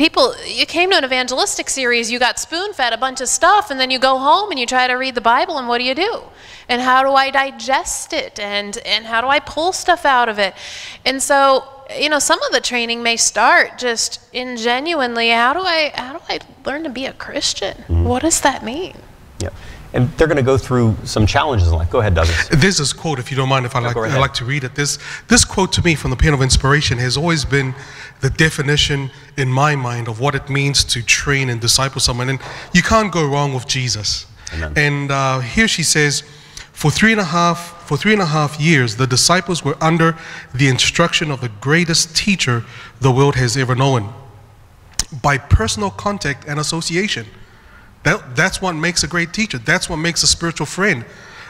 you came to an evangelistic series, you got spoon-fed a bunch of stuff, and then you go home and you try to read the Bible, and what do? And how do I digest it? And how do I pull stuff out of it? And so, you know, some of the training may start just in genuinely, how do I learn to be a Christian? Mm-hmm. What does that mean? Yeah. And they're going to go through some challenges in life. Go ahead, Douglas. There's this quote, if you don't mind, I'd like to read it. This quote to me from the Pen of Inspiration has always been the definition in my mind of what it means to train and disciple someone. And you can't go wrong with Jesus. Amen. And here she says, for three and a half years, the disciples were under the instruction of the greatest teacher the world has ever known, by personal contact and association. That's what makes a great teacher. That's what makes a spiritual friend.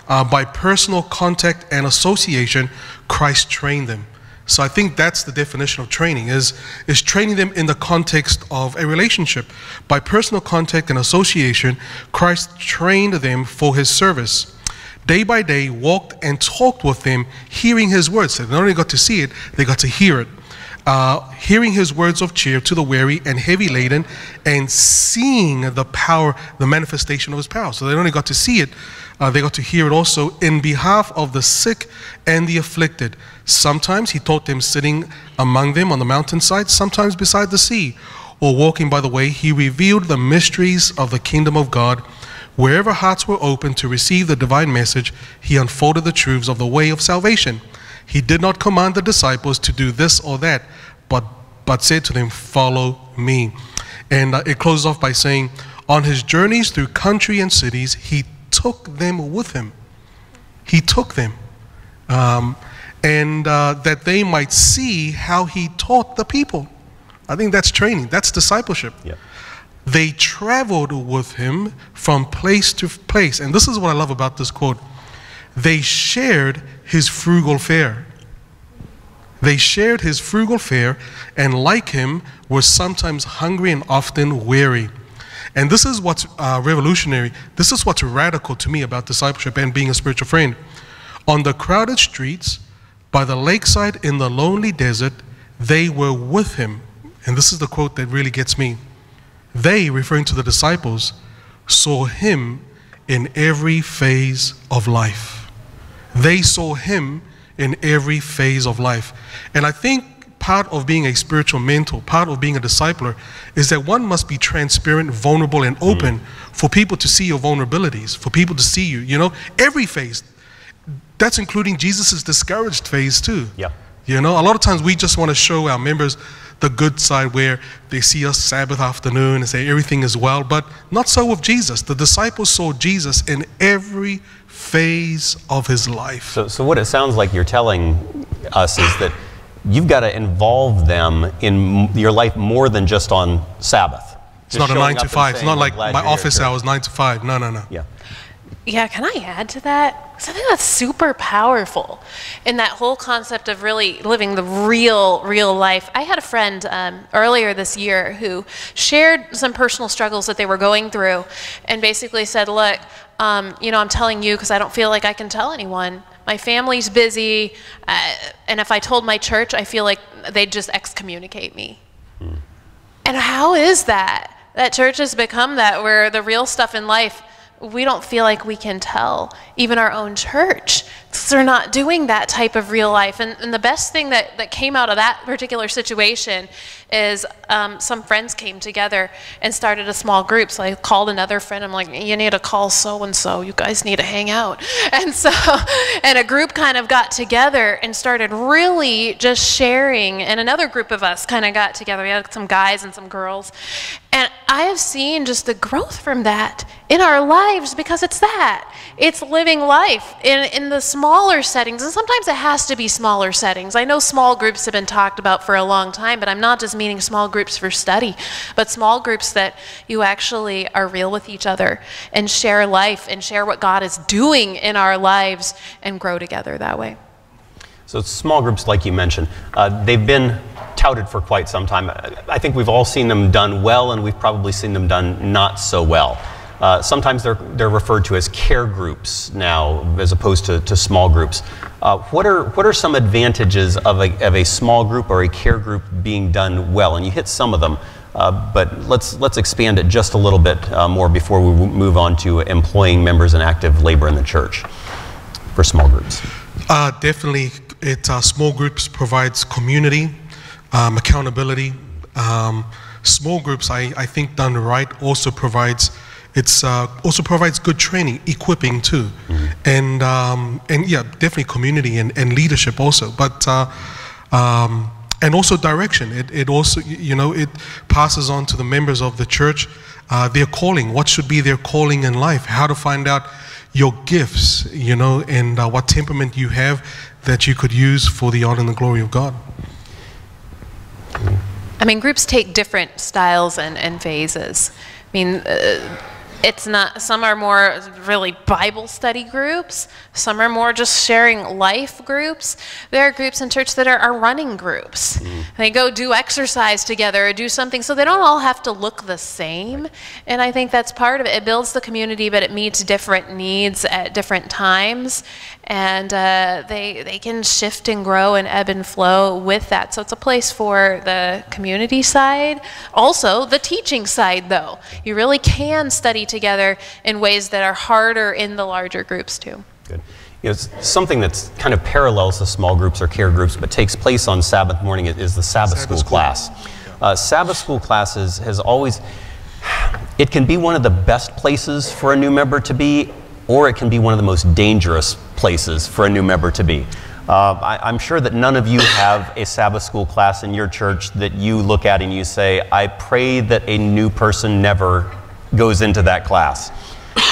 By personal contact and association, Christ trained them. So I think that's the definition of training, is training them in the context of a relationship. By personal contact and association, Christ trained them for his service. Day by day, walked and talked with them, hearing his words. So they not only got to see it, they got to hear it. Hearing his words of cheer to the weary and heavy laden, and seeing the power, the manifestation of his power. So they not only got to see it, they got to hear it also in behalf of the sick and the afflicted. Sometimes he taught them sitting among them on the mountainside, sometimes beside the sea, or walking by the way. He revealed the mysteries of the kingdom of God. Wherever hearts were open to receive the divine message, he unfolded the truths of the way of salvation. He did not command the disciples to do this or that, but said to them, follow me. And it closes off by saying, on his journeys through country and cities, he took them with him. He took them. That they might see how he taught the people. I think that's training. That's discipleship. Yep. They traveled with him from place to place. And this is what I love about this quote. They shared his frugal fare. They shared his frugal fare, and like him, were sometimes hungry and often weary. And this is what's revolutionary. This is what's radical to me about discipleship and being a spiritual friend. On the crowded streets, by the lakeside, in the lonely desert, they were with him. And this is the quote that really gets me. They, referring to the disciples, saw him in every phase of life. They saw him in every phase of life. And I think part of being a spiritual mentor, part of being a discipler, is that one must be transparent, vulnerable, and open for people to see your vulnerabilities, for people to see you, you know, every phase. That's including Jesus's discouraged phase too. Yeah. You know, a lot of times we just want to show our members the good side where they see us Sabbath afternoon and say everything is well, but not so with Jesus. The disciples saw Jesus in every phase of his life. So what it sounds like you're telling us is that you've got to involve them in your life more than just on Sabbath. It's not a 9 to 5. It's not like my office hours, 9 to 5. No. Yeah. Yeah, can I add to that? Because I think that's super powerful in that whole concept of really living the real life. I had a friend earlier this year who shared some personal struggles that they were going through and basically said, look, you know, I'm telling you because I don't feel like I can tell anyone. My family's busy, and if I told my church, I feel like they'd just excommunicate me. And how is that? That church has become that, where the real stuff in life, we don't feel like we can tell even our own church they're not doing that type of real life. And the best thing that came out of that particular situation is some friends came together and started a small group. So I called another friend. I'm like, you need to call so-and-so. You guys need to hang out. And so, and a group kind of got together and started really just sharing. And another group of us kind of got together. We had some guys and some girls. And I have seen just the growth from that in our lives, because it's that. It's living life in the smaller settings. And sometimes it has to be smaller settings. I know small groups have been talked about for a long time, but I'm not just meaning small groups for study, but small groups that you actually are real with each other and share life and share what God is doing in our lives and grow together that way. So small groups, like you mentioned, they've been touted for quite some time. I think we've all seen them done well, and we've probably seen them done not so well. Sometimes they're referred to as care groups now, as opposed to small groups. What are some advantages of a small group or a care group being done well? And you hit some of them, but let's expand it just a little bit more before we move on to employing members in active labor in the church for small groups. Definitely, small groups provides community, accountability. Small groups, I think done right, also provides good training, equipping too, and yeah, definitely community and leadership also. But and also direction. It also, you know, it passes on to the members of the church their calling. What should be their calling in life? How to find out your gifts, you know, and what temperament you have that you could use for the honor and the glory of God. I mean, groups take different styles and phases. I mean, it's not, some are more really Bible study groups, some are more just sharing life groups. There are groups in church that are running groups. They go do exercise together or do something, so they don't all have to look the same. And I think that's part of it. It builds the community, but it meets different needs at different times. And they can shift and grow and ebb and flow with that. So it's a place for the community side. Also, the teaching side, though. You really can study together in ways that are harder in the larger groups, too. Good. You know, it's something that's kind of parallels to small groups or care groups, but takes place on Sabbath morning is the Sabbath school class. Sabbath school classes has always, it can be one of the best places for a new member to be, or it can be one of the most dangerous places for a new member to be. I'm sure that none of you have a Sabbath school class in your church that you look at and you say, I pray that a new person never goes into that class.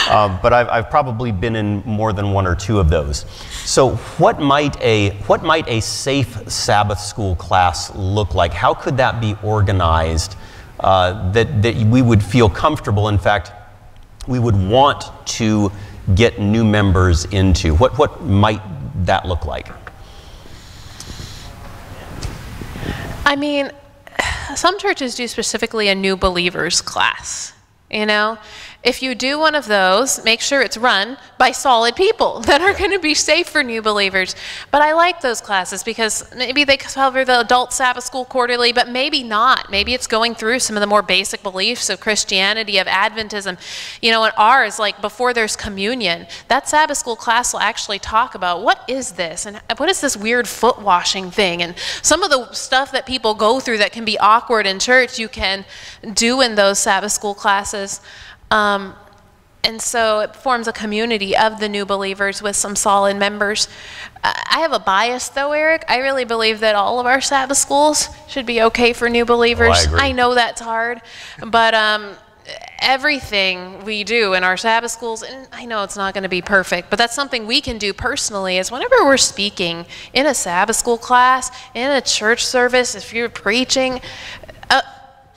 But I've probably been in more than one or two of those. So what might a safe Sabbath school class look like? How could that be organized that we would feel comfortable? In fact, we would want to get new members into. What might that look like? I mean, some churches do specifically a new believers class, you know? If you do one of those, make sure it's run by solid people that are going to be safe for new believers. But I like those classes because maybe they cover the adult Sabbath school quarterly, but maybe not. Maybe it's going through some of the more basic beliefs of Christianity, of Adventism. You know, in ours, like before there's communion, that Sabbath school class will actually talk about what is this and what is this weird foot washing thing, and some of the stuff that people go through that can be awkward in church you can do in those Sabbath school classes. And so it forms a community of the new believers with some solid members. I have a bias though, Eric. I really believe that all of our Sabbath schools should be okay for new believers. Oh, I agree. I know that's hard, but everything we do in our Sabbath schools, and I know it's not going to be perfect, but that's something we can do personally, is whenever we're speaking in a Sabbath school class, in a church service, if you're preaching,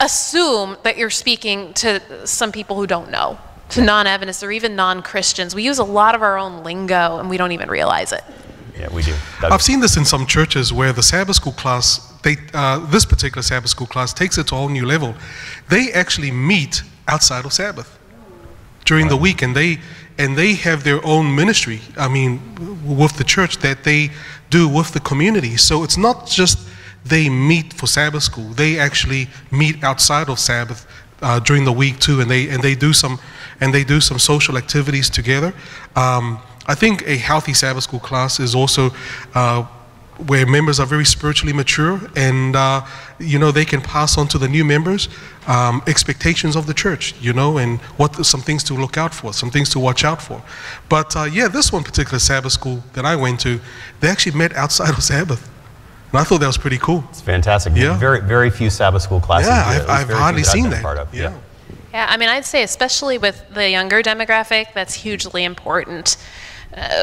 assume that you're speaking to some people who don't know, to non-Adventists or even non-Christians. We use a lot of our own lingo and we don't even realize it. Yeah, we do. I've seen this in some churches where the Sabbath school class, this particular Sabbath school class takes it to a whole new level. They actually meet outside of Sabbath during the week, and they have their own ministry, I mean, with the church that they do with the community. So it's not just they meet for Sabbath school. They actually meet outside of Sabbath during the week too, and they do some social activities together. I think a healthy Sabbath school class is also where members are very spiritually mature, and you know, they can pass on to the new members expectations of the church, you know, and some things to look out for, some things to watch out for. But yeah, this one particular Sabbath school that I went to, they actually met outside of Sabbath, and I thought that was pretty cool. It's fantastic. Yeah. Very few Sabbath school classes. Yeah, I've hardly seen that. Part of. Yeah. Yeah, I mean, I'd say especially with the younger demographic, that's hugely important.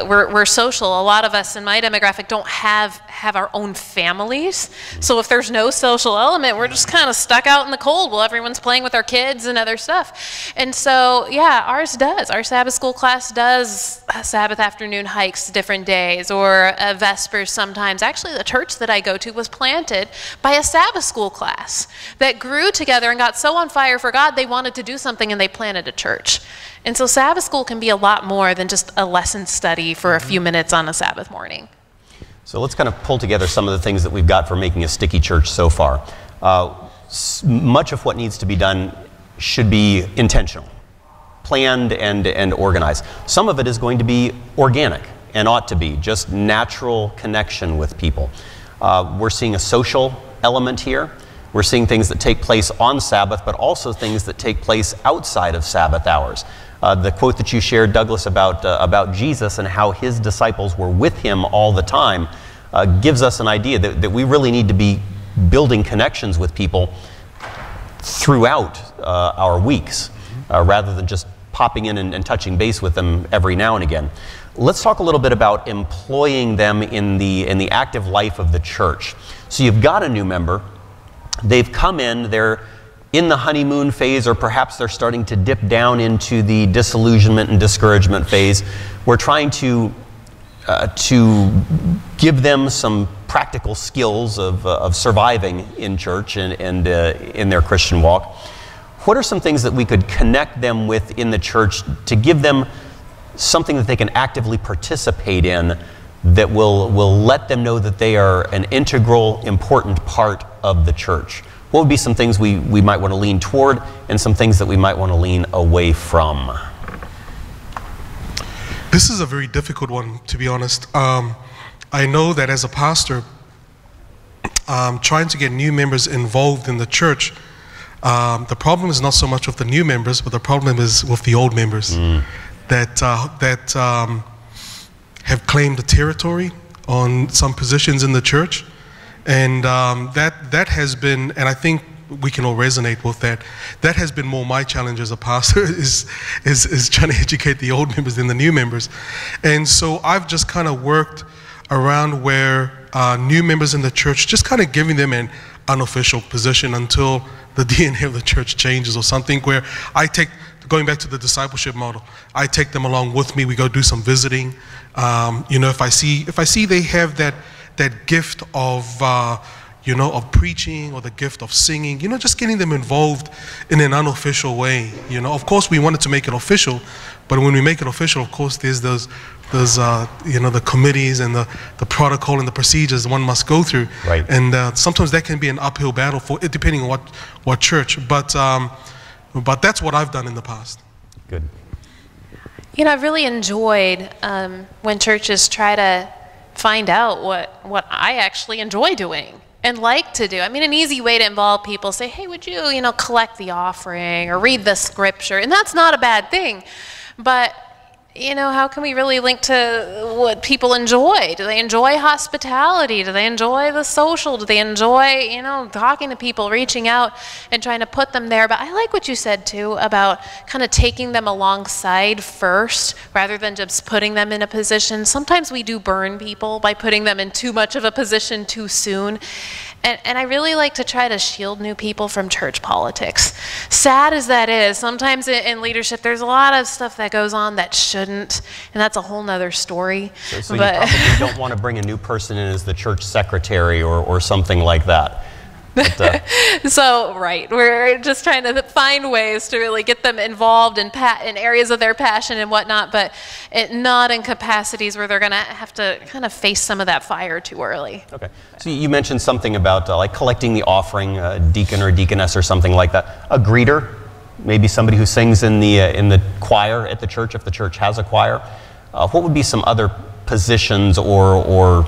We're social. A lot of us in my demographic don't have our own families. So if there's no social element, we're just kind of stuck out in the cold while everyone's playing with our kids and other stuff. And so, yeah, ours does. Our Sabbath school class does Sabbath afternoon hikes different days, or Vespers sometimes. Actually, the church that I go to was planted by a Sabbath school class that grew together and got so on fire for God, they wanted to do something and they planted a church. And so Sabbath school can be a lot more than just a lesson study for a few minutes on a Sabbath morning. So let's kind of pull together some of the things that we've got for making a sticky church so far. Much of what needs to be done should be intentional, planned and organized. Some of it is going to be organic and ought to be, just natural connection with people. We're seeing a social element here. We're seeing things that take place on Sabbath, but also things that take place outside of Sabbath hours. The quote that you shared, Douglas, about Jesus and how his disciples were with him all the time gives us an idea that we really need to be building connections with people throughout our weeks, rather than just popping in and touching base with them every now and again. Let's talk a little bit about employing them in the active life of the church. So you've got a new member. They've come in, they're in the honeymoon phase, or perhaps they're starting to dip down into the disillusionment and discouragement phase. We're trying to give them some practical skills of surviving in church and in their Christian walk. What are some things that we could connect them with in the church to give them something that they can actively participate in that will let them know that they are an integral, important part of the church? What would be some things we might want to lean toward, and some things that we might want to lean away from? This is a very difficult one, to be honest. I know that as a pastor, trying to get new members involved in the church, the problem is not so much with the new members, but the problem is with the old members that have claimed the territory on some positions in the church. And that has been, and I think we can all resonate with that, that has been more my challenge as a pastor, is trying to educate the old members than the new members. And so I've just kind of worked around where new members in the church, just kind of giving them an unofficial position until the DNA of the church changes or something, where I take, going back to the discipleship model, I take them along with me. We go do some visiting. You know, if I see they have that gift of, you know, of preaching, or the gift of singing, you know, just getting them involved in an unofficial way. You know, of course we wanted to make it official, but when we make it official, of course there's those you know, the committees and the protocol and the procedures one must go through. Right. And sometimes that can be an uphill battle for it, depending on what church. But that's what I've done in the past. Good. You know, I've really enjoyed when churches try to find out what I actually enjoy doing and like to do. I mean, an easy way to involve people, say, hey, would you, you know, collect the offering or read the scripture? And that's not a bad thing. But, you know, how can we really link to what people enjoy? Do they enjoy hospitality? Do they enjoy the social? Do they enjoy, you know, talking to people, reaching out and trying to put them there? But I like what you said, too, about kind of taking them alongside first rather than just putting them in a position. Sometimes we do burn people by putting them in too much of a position too soon. And I really like to try to shield new people from church politics. Sad as that is, sometimes in leadership there's a lot of stuff that goes on that shouldn't, and that's a whole nother story. So you probably don't want to bring a new person in as the church secretary or something like that. But, so, right, we're just trying to find ways to really get them involved in areas of their passion and whatnot, but not in capacities where they're going to have to kind of face some of that fire too early. okay. So you mentioned something about like collecting the offering, a deacon or deaconess or something like that. A greeter, maybe somebody who sings in the choir at the church, if the church has a choir. what would be some other positions or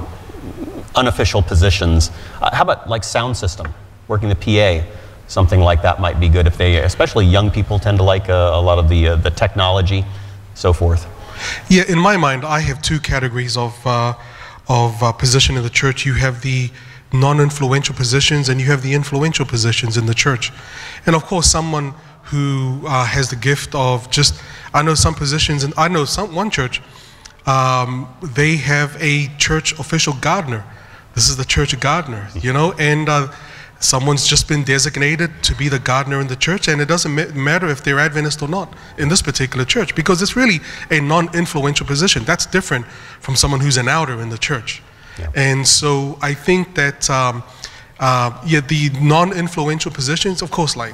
unofficial positions? How about like sound system, working the PA? Something like that might be good if they, especially young people, tend to like a lot of the technology, so forth. Yeah, in my mind, I have two categories of position in the church. You have the non-influential positions and you have the influential positions in the church. And of course, someone who has the gift of just, I know some positions, and I know one church, they have a church official gardener. This is the church gardener, you know, and someone's just been designated to be the gardener in the church, and it doesn't matter if they're Adventist or not in this particular church, because it's really a non-influential position. That's different from someone who's an outer in the church. Yeah. And so I think that, yeah, the non-influential positions, of course, like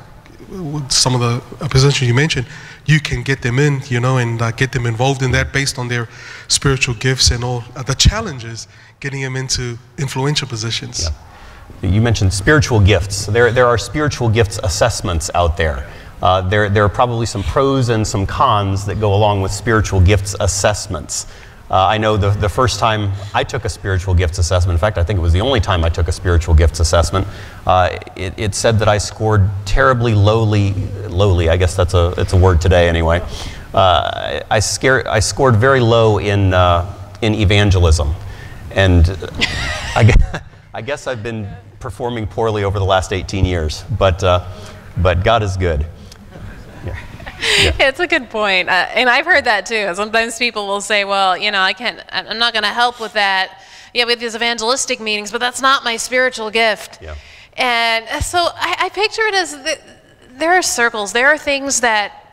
some of the positions you mentioned, you can get them in, you know, and get them involved in that based on their spiritual gifts and all the challenges getting them into influential positions. Yeah. You mentioned spiritual gifts. There are spiritual gifts assessments out there. There are probably some pros and some cons that go along with spiritual gifts assessments. I know the first time I took a spiritual gifts assessment, in fact, I think it was the only time I took a spiritual gifts assessment, it said that I scored terribly lowly, I guess it's a word today anyway. I scored very low in evangelism. And I guess I've been performing poorly over the last 18 years, but God is good. Yeah. Yeah. It's a good point. And I've heard that too. Sometimes people will say, well, you know, I'm not going to help with that. Yeah, with these evangelistic meetings, but that's not my spiritual gift. Yeah. And so I picture it as there are circles. There are things that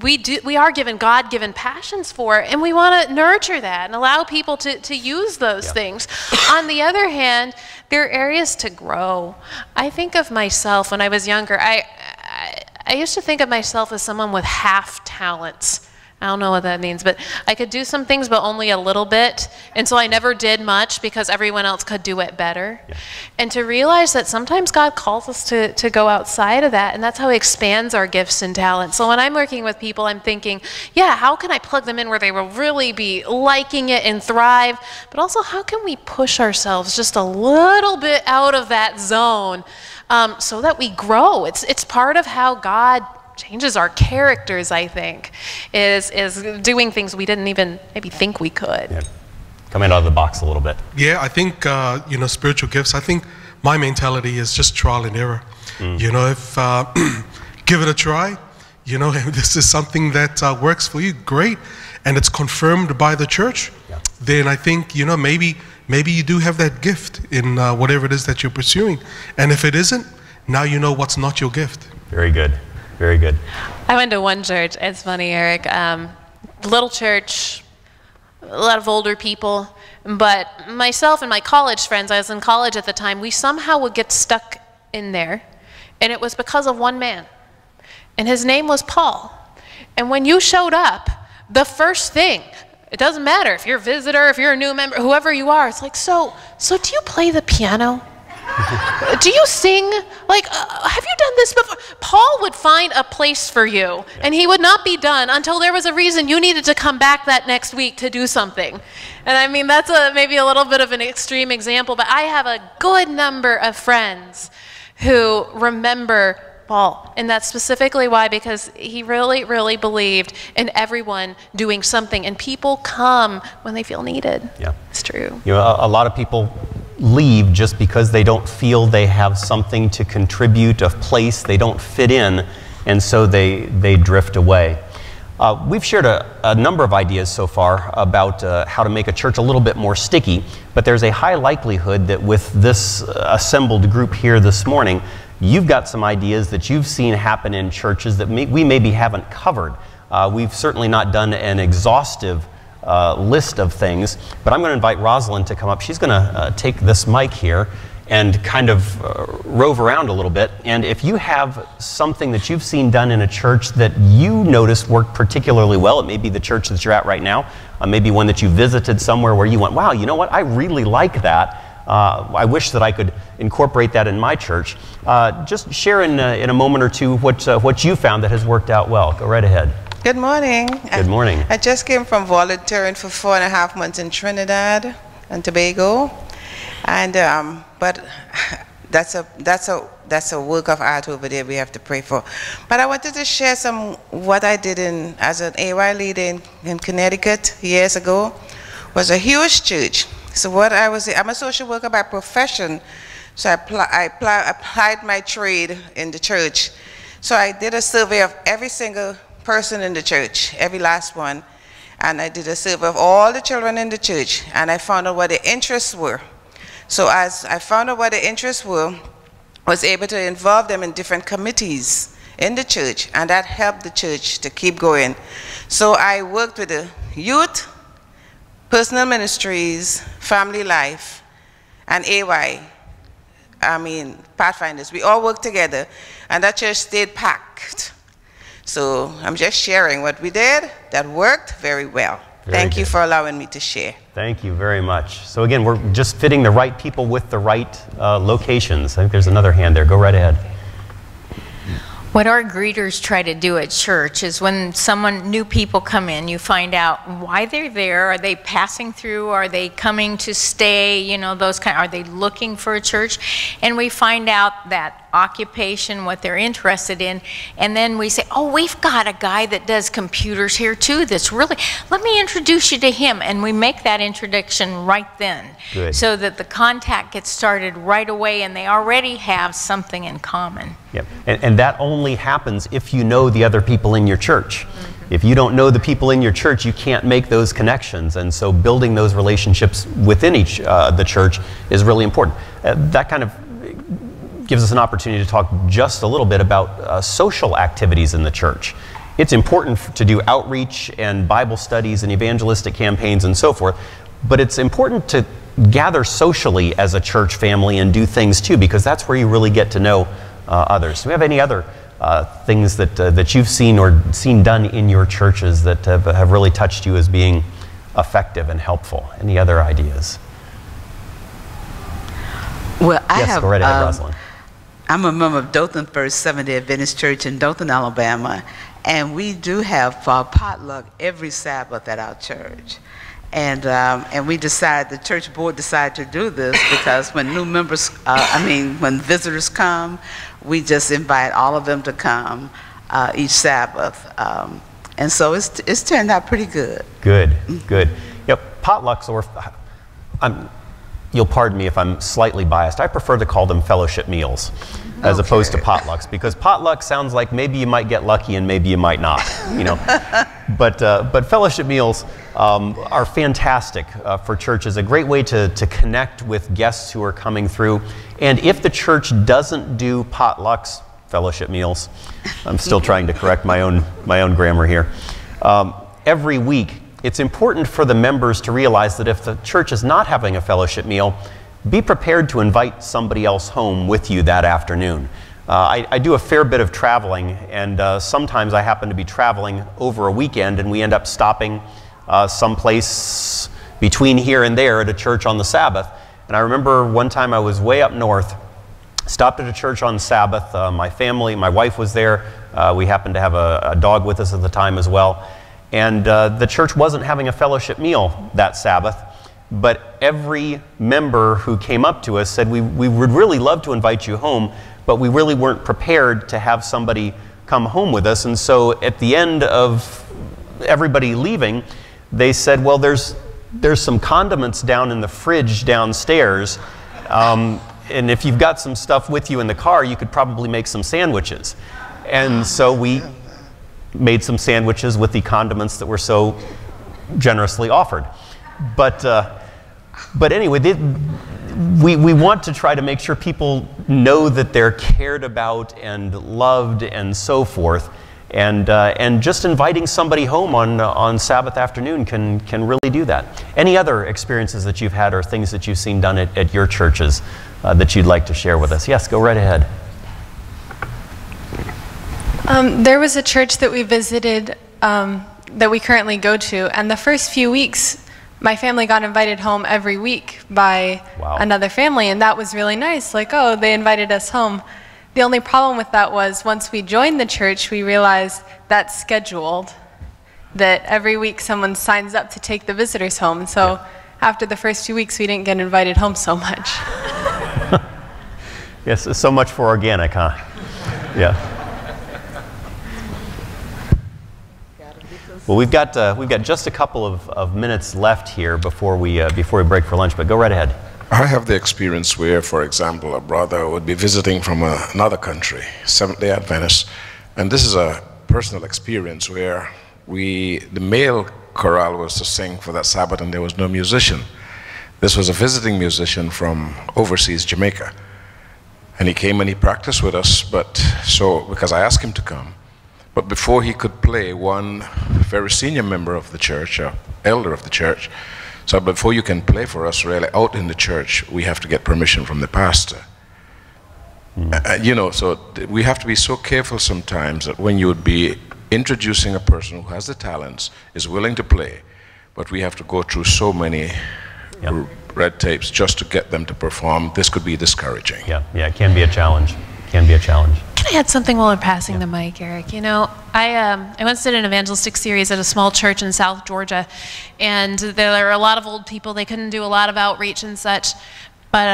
we are given God-given passions for, and we want to nurture that and allow people to use those things. On the other hand, there are areas to grow. I think of myself when I was younger. I used to think of myself as someone with half talents. I don't know what that means, but I could do some things, but only a little bit. And so I never did much because everyone else could do it better. Yeah. And to realize that sometimes God calls us to go outside of that, and that's how He expands our gifts and talents. So when I'm working with people, I'm thinking, yeah, how can I plug them in where they will really be liking it and thrive? But also, how can we push ourselves just a little bit out of that zone so that we grow? It's part of how God changes our characters, I think, is doing things we didn't even maybe think we could. Yeah. Coming out of the box a little bit. Yeah, I think, you know, spiritual gifts, I think my mentality is just trial and error. You know, if give it a try, you know, if this is something that works for you, great, and it's confirmed by the church, then I think, you know, maybe you do have that gift in whatever it is that you're pursuing. And if it isn't, now you know what's not your gift. Very good. Very good. I went to one church. It's funny, Eric. Little church, a lot of older people. But myself and my college friends, I was in college at the time, we somehow would get stuck in there. And it was because of one man. And his name was Paul. And when you showed up, the first thing, it doesn't matter if you're a visitor, if you're a new member, whoever you are, it's like, so do you play the piano? Do you sing? Like, have you done this before? Paul would find a place for you, and he would not be done until there was a reason you needed to come back that next week to do something. And I mean, that's maybe a little bit of an extreme example, but I have a good number of friends who remember Paul, and that's specifically why, because he really, really believed in everyone doing something, and people come when they feel needed. Yeah, it's true. You know, a lot of people leave just because they don't feel they have something to contribute, a place, they don't fit in, and so they drift away. We've shared a number of ideas so far about how to make a church a little bit more sticky, but there's a high likelihood that with this assembled group here this morning, you've got some ideas that you've seen happen in churches that we maybe haven't covered. We've certainly not done an exhaustive list of things, but I'm going to invite Rosalind to come up. She's going to take this mic here and kind of rove around a little bit. And if you have something that you've seen done in a church that you noticed worked particularly well, it may be the church that you're at right now, maybe one that you visited somewhere where you went, wow, you know what, I really like that. I wish that I could incorporate that in my church. Just share in a moment or two what you found that has worked out well. Go right ahead. Good morning. Good morning. I just came from volunteering for 4.5 months in Trinidad and Tobago, and but that's a work of art over there. We have to pray for. But I wanted to share what I did as an AY leader in Connecticut years ago. Was a huge church. So I'm a social worker by profession. So I applied my trade in the church. So I did a survey of every single person in the church, every last one, and I did a survey of all the children in the church, and I found out what their interests were. So as I found out what their interests were, I was able to involve them in different committees in the church, and that helped the church to keep going. So I worked with the youth, personal ministries, family life, and AY, Pathfinders. We all worked together, and that church stayed packed. So I'm just sharing what we did that worked very well. Thank you for allowing me to share. Thank you very much. So again, we're just fitting the right people with the right locations. I think there's another hand there. Go right ahead. What our greeters try to do at church is when new people come in, you find out why they're there. Are they passing through? Are they coming to stay? You know, are they looking for a church? And we find out that occupation, what they're interested in, and then we say, oh, we've got a guy that does computers here too that's really, let me introduce you to him, and we make that introduction right then. Good. So that the contact gets started right away and they already have something in common. Yep. And that only happens if you know the other people in your church. If you don't know the people in your church, you can't make those connections, and so building those relationships within the church is really important. That kind of gives us an opportunity to talk just a little bit about social activities in the church. It's important to do outreach and Bible studies and evangelistic campaigns and so forth, but it's important to gather socially as a church family and do things too, because that's where you really get to know others. Do we have any other things that you've seen or seen done in your churches that have really touched you as being effective and helpful? Any other ideas? Well, Go right ahead, Rosalind. I'm a member of Dothan First Seventh-day Adventist Church in Dothan, Alabama, and we do have potluck every Sabbath at our church. And the church board decided to do this because when new members, when visitors come, we just invite all of them to come each Sabbath. And so it's turned out pretty good. Good, good. Yep, potlucks, or you'll pardon me if I'm slightly biased, I prefer to call them fellowship meals as opposed to potlucks, because potluck sounds like maybe you might get lucky and maybe you might not, you know. But fellowship meals are fantastic for churches, a great way to connect with guests who are coming through. And if the church doesn't do potlucks, fellowship meals, I'm still trying to correct my own grammar here, every week, it's important for the members to realize that if the church is not having a fellowship meal, be prepared to invite somebody else home with you that afternoon. I do a fair bit of traveling, and sometimes I happen to be traveling over a weekend, and we end up stopping someplace between here and there at a church on the Sabbath. And I remember one time I was way up north, stopped at a church on Sabbath. My wife was there. We happened to have a dog with us at the time as well. And the church wasn't having a fellowship meal that Sabbath, but every member who came up to us said, we would really love to invite you home, but we really weren't prepared to have somebody come home with us. And so at the end of everybody leaving, they said, well, there's some condiments down in the fridge downstairs, and if you've got some stuff with you in the car, you could probably make some sandwiches. And so we made some sandwiches with the condiments that were so generously offered. But anyway, we want to try to make sure people know that they're cared about and loved and so forth. And just inviting somebody home on Sabbath afternoon can really do that. Any other experiences that you've had or things that you've seen done at your churches that you'd like to share with us? Yes, go right ahead. There was a church that we visited that we currently go to, and the first few weeks, my family got invited home every week by another family, and that was really nice. Like, oh, they invited us home. The only problem with that was once we joined the church, we realized that's scheduled. that every week someone signs up to take the visitors home. So after the first 2 weeks, we didn't get invited home so much. Yes, so much for organic, huh? Yeah. Well, we've got just a couple of minutes left here before we break for lunch, but go right ahead. I have the experience where, for example, a brother would be visiting from another country, Seventh-day Adventist, and this is a personal experience where the male chorale was to sing for that Sabbath and there was no musician. This was a visiting musician from overseas Jamaica. And he came and he practiced with us, because I asked him to come. But before he could play, one very senior member of the church, elder of the church, said, before you can play for us really out in the church, we have to get permission from the pastor. You know, so we have to be so careful sometimes that when you would be introducing a person who has the talents, is willing to play, but we have to go through so many red tapes just to get them to perform. This could be discouraging. Yeah, it can be a challenge. Can be a challenge. Can I add something while we're passing the mic, Eric? You know, I once did an evangelistic series at a small church in South Georgia, and there were a lot of old people. They couldn't do a lot of outreach and such. But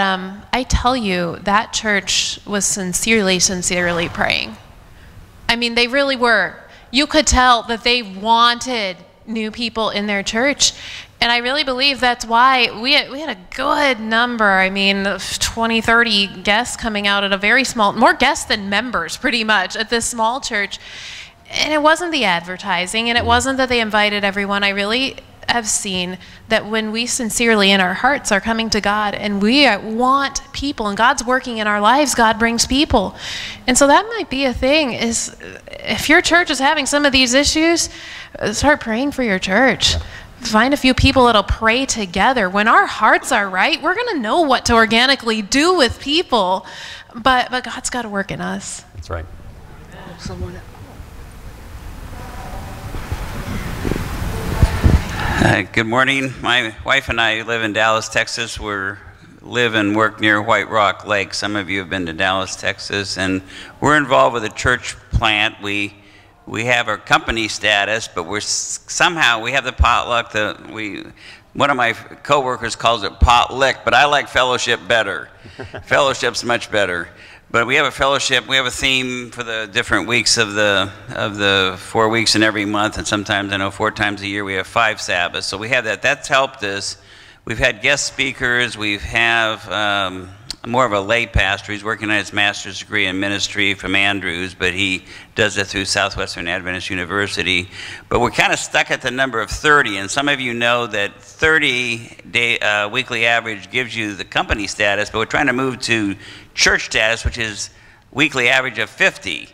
I tell you, that church was sincerely praying. I mean, they really were. You could tell that they wanted new people in their church. And I really believe that's why we had a good number, I mean, 20, 30 guests coming out at a very small, more guests than members pretty much at this small church. And it wasn't the advertising, and it wasn't that they invited everyone. I really have seen that when we sincerely in our hearts are coming to God and we want people and God's working in our lives, God brings people. And so that might be a thing, is if your church is having some of these issues, start praying for your church. Find a few people that'll pray together. When our hearts are right, we're going to know what to organically do with people, but God's got to work in us. That's right. Good morning. My wife and I live in Dallas, Texas. We live and work near White Rock Lake. Some of you have been to Dallas, Texas, and we're involved with a church plant. We have our company status, but we have the potluck. One of my coworkers calls it potluck, but I like fellowship better. Fellowship's much better. But we have a fellowship. We have a theme for the different weeks of the 4 weeks in every month, and sometimes, I know, 4 times a year we have 5 Sabbaths. So we have that. That's helped us. We've had guest speakers. We have more of a lay pastor. He's working on his master's degree in ministry from Andrews, but he does it through Southwestern Adventist University. But we're kind of stuck at the number of 30, and some of you know that 30-day weekly average gives you the company status, but we're trying to move to church status, which is weekly average of 50,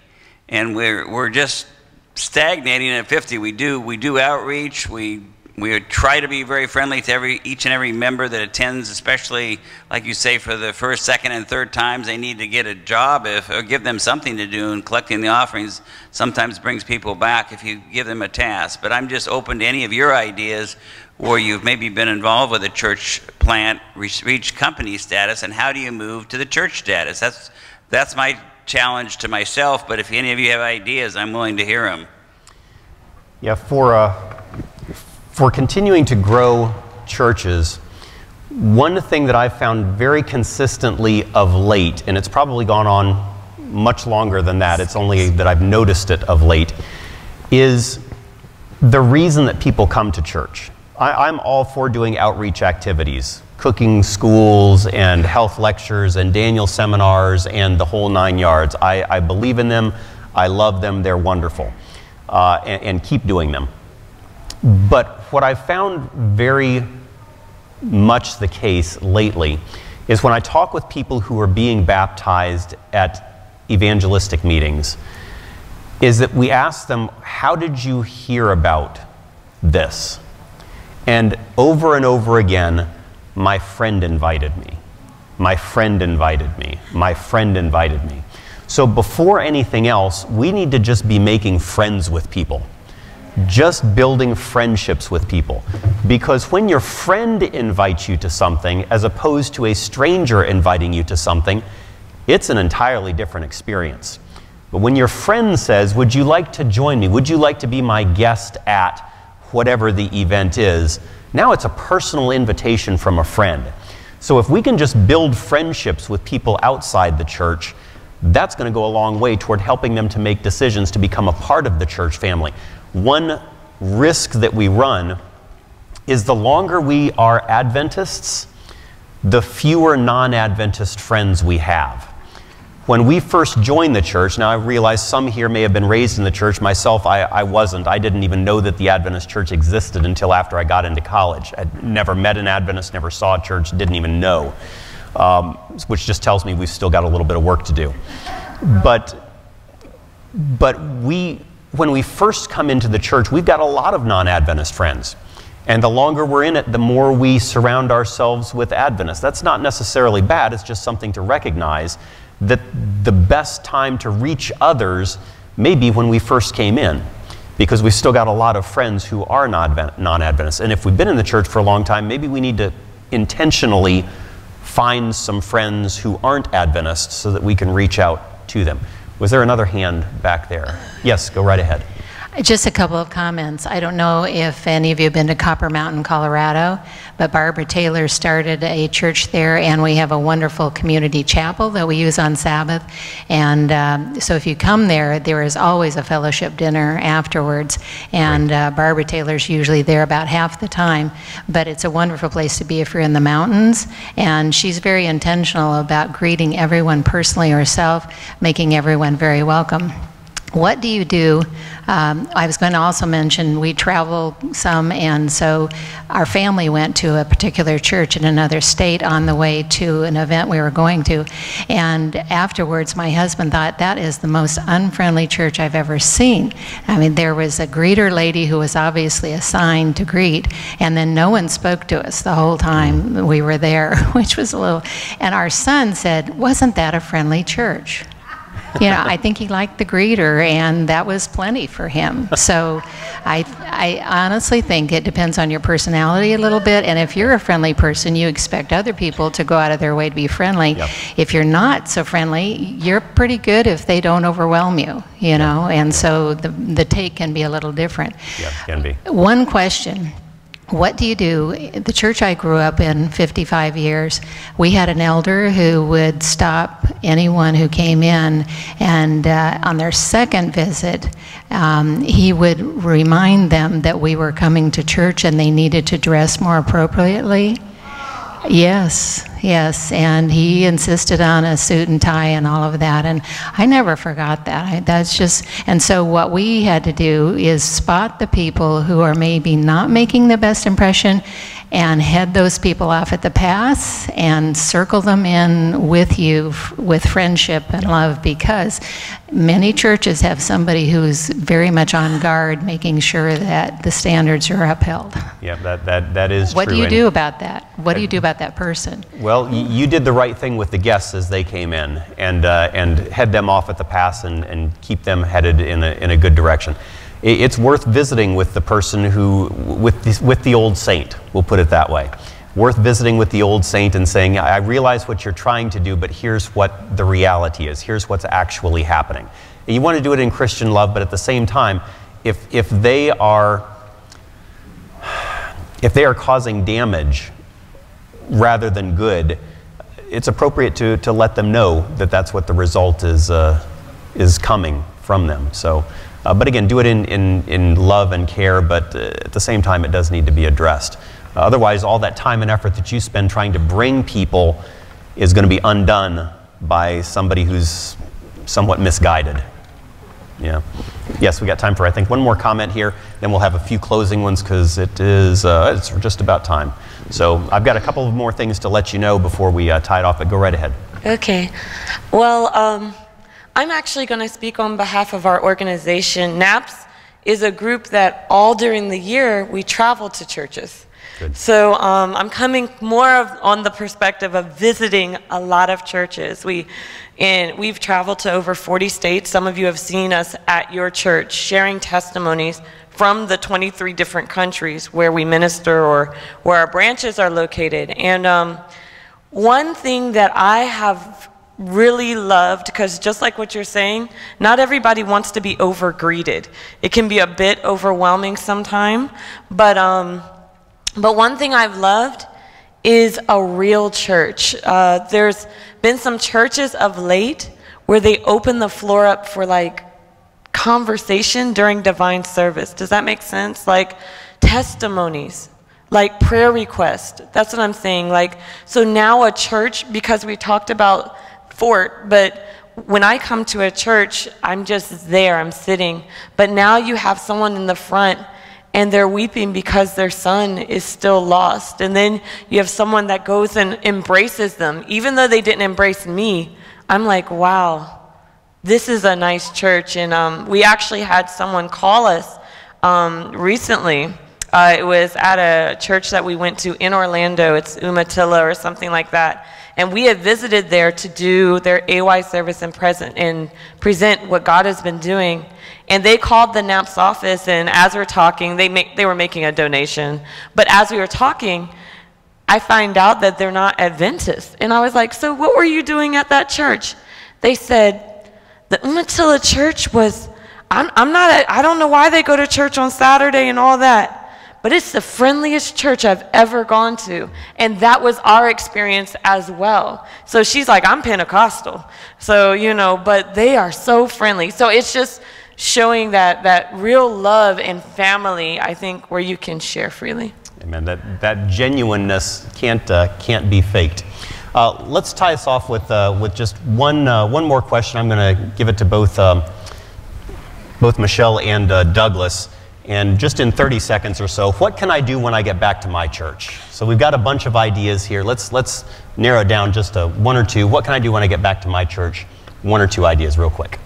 and we're just stagnating at 50. We do outreach. We try to be very friendly to each and every member that attends, especially, like you say, for the first, second, and third times they need to get a job or give them something to do, and collecting the offerings sometimes brings people back if you give them a task. But I'm just open to any of your ideas where you've maybe been involved with a church plant, reach company status, and how do you move to the church status? That's my challenge to myself, but if any of you have ideas, I'm willing to hear them. Yeah, for continuing to grow churches, one thing that I've found very consistently of late, and it's probably gone on much longer than that, it's only that I've noticed it of late, is the reason that people come to church. I'm all for doing outreach activities, cooking schools and health lectures and Daniel seminars and the whole 9 yards. I believe in them, I love them, they're wonderful, and keep doing them. But what I've found very much the case lately is when I talk with people who are being baptized at evangelistic meetings, is that we ask them, how did you hear about this? And over again, my friend invited me. My friend invited me. My friend invited me. So before anything else, we need to just be making friends with people. Just building friendships with people. Because when your friend invites you to something, as opposed to a stranger inviting you to something, it's an entirely different experience. But when your friend says, would you like to join me? Would you like to be my guest at whatever the event is. Now it's a personal invitation from a friend. So if we can just build friendships with people outside the church, that's going to go a long way toward helping them to make decisions to become a part of the church family. One risk that we run is the longer we are Adventists, the fewer non-Adventist friends we have. When we first joined the church, now I realize some here may have been raised in the church. Myself, I wasn't. I didn't even know that the Adventist church existed until after I got into college. I'd never met an Adventist, never saw a church, didn't even know, which just tells me we've still got a little bit of work to do. But when we first come into the church, we've got a lot of non-Adventist friends. And the longer we're in it, the more we surround ourselves with Adventists. That's not necessarily bad, it's just something to recognize that the best time to reach others may be when we first came in, because we've still got a lot of friends who are non-Adventists. And if we've been in the church for a long time, maybe we need to intentionally find some friends who aren't Adventists so that we can reach out to them. Was there another hand back there? Yes, go right ahead. Just a couple of comments. I don't know if any of you have been to Copper Mountain, Colorado, but Barbara Taylor started a church there, and we have a wonderful community chapel that we use on Sabbath. And so if you come there, there is always a fellowship dinner afterwards, and Barbara Taylor's usually there about half the time. But it's a wonderful place to be if you're in the mountains, and she's very intentional about greeting everyone personally herself, making everyone very welcome. What do you do? I was going to also mention we travel some, and so our family went to a particular church in another state on the way to an event we were going to, and afterwards my husband thought, that is the most unfriendly church I've ever seen. I mean, there was a greeter lady who was obviously assigned to greet, and then no one spoke to us the whole time we were there, which was a little, and our son said, wasn't that a friendly church? You know, I think he liked the greeter, and that was plenty for him. So I honestly think it depends on your personality a little bit, and if you're a friendly person, you expect other people to go out of their way to be friendly. Yep. If you're not so friendly, you're pretty good if they don't overwhelm you, you know, and so the take can be a little different. Yeah, can be. One question. What do you do? The church I grew up in 55 years, we had an elder who would stop anyone who came in, and on their second visit, he would remind them that we were coming to church and they needed to dress more appropriately. Yes, yes, and he insisted on a suit and tie and all of that, and I never forgot that. That's just, and so what we had to do is spot the people who are maybe not making the best impression and head those people off at the pass and circle them in with you with friendship and love, because many churches have somebody who's very much on guard, making sure that the standards are upheld. Yeah, that is true. What do you do about that? What do you do about that person? Well, you did the right thing with the guests as they came in, and head them off at the pass and keep them headed in a good direction. It's worth visiting with the person who, with the old saint, we'll put it that way. Worth visiting with the old saint and saying, I realize what you're trying to do, but here's what the reality is. Here's what's actually happening. And you want to do it in Christian love, but at the same time, if they are causing damage rather than good, it's appropriate to let them know that that's what the result is coming from them. So. But again, do it in love and care, but at the same time, it does need to be addressed. Otherwise, all that time and effort that you spend trying to bring people is going to be undone by somebody who's somewhat misguided. Yeah. Yes, we got time for, I think, one more comment here, then we'll have a few closing ones because it's just about time. So I've got a couple of more things to let you know before we tie it off, but go right ahead. Okay. Well, I'm actually going to speak on behalf of our organization. NAPS is a group that all during the year we travel to churches. Good. So I'm coming more on the perspective of visiting a lot of churches. We've traveled to over 40 states. Some of you have seen us at your church sharing testimonies from the 23 different countries where we minister or where our branches are located. And one thing that I have really loved, because just like what you're saying, not everybody wants to be over-greeted. It can be a bit overwhelming sometimes, but one thing I've loved is a real church. There's been some churches of late where they open the floor up for like conversation during divine service. Does that make sense? Like testimonies, like prayer requests. That's what I'm saying. Like, so now a church, because we talked about Fort, but when I come to a church, I'm just there, I'm sitting. But now you have someone in the front and they're weeping because their son is still lost. And then you have someone that goes and embraces them. Even though they didn't embrace me, I'm like, wow, this is a nice church. And we actually had someone call us recently. It was at a church that we went to in Orlando. It's Umatilla or something like that. And we had visited there to do their AY service and present what God has been doing. And they called the NAPS office, and as we're talking, they were making a donation. But as we were talking, I find out that they're not Adventists. And I was like, so what were you doing at that church? They said, the Umatilla church was, I don't know why they go to church on Saturday and all that, but it's the friendliest church I've ever gone to. And that was our experience as well. So she's like, I'm Pentecostal. So, you know, but they are so friendly. So it's just showing that real love and family, I think, where you can share freely. Amen. That genuineness can't be faked. Let's tie us off with just one more question. I'm going to give it to both Michelle and Douglas. And just in 30 seconds or so, what can I do when I get back to my church? So we've got a bunch of ideas here. Let's narrow it down just to one or two. What can I do when I get back to my church? One or two ideas real quick.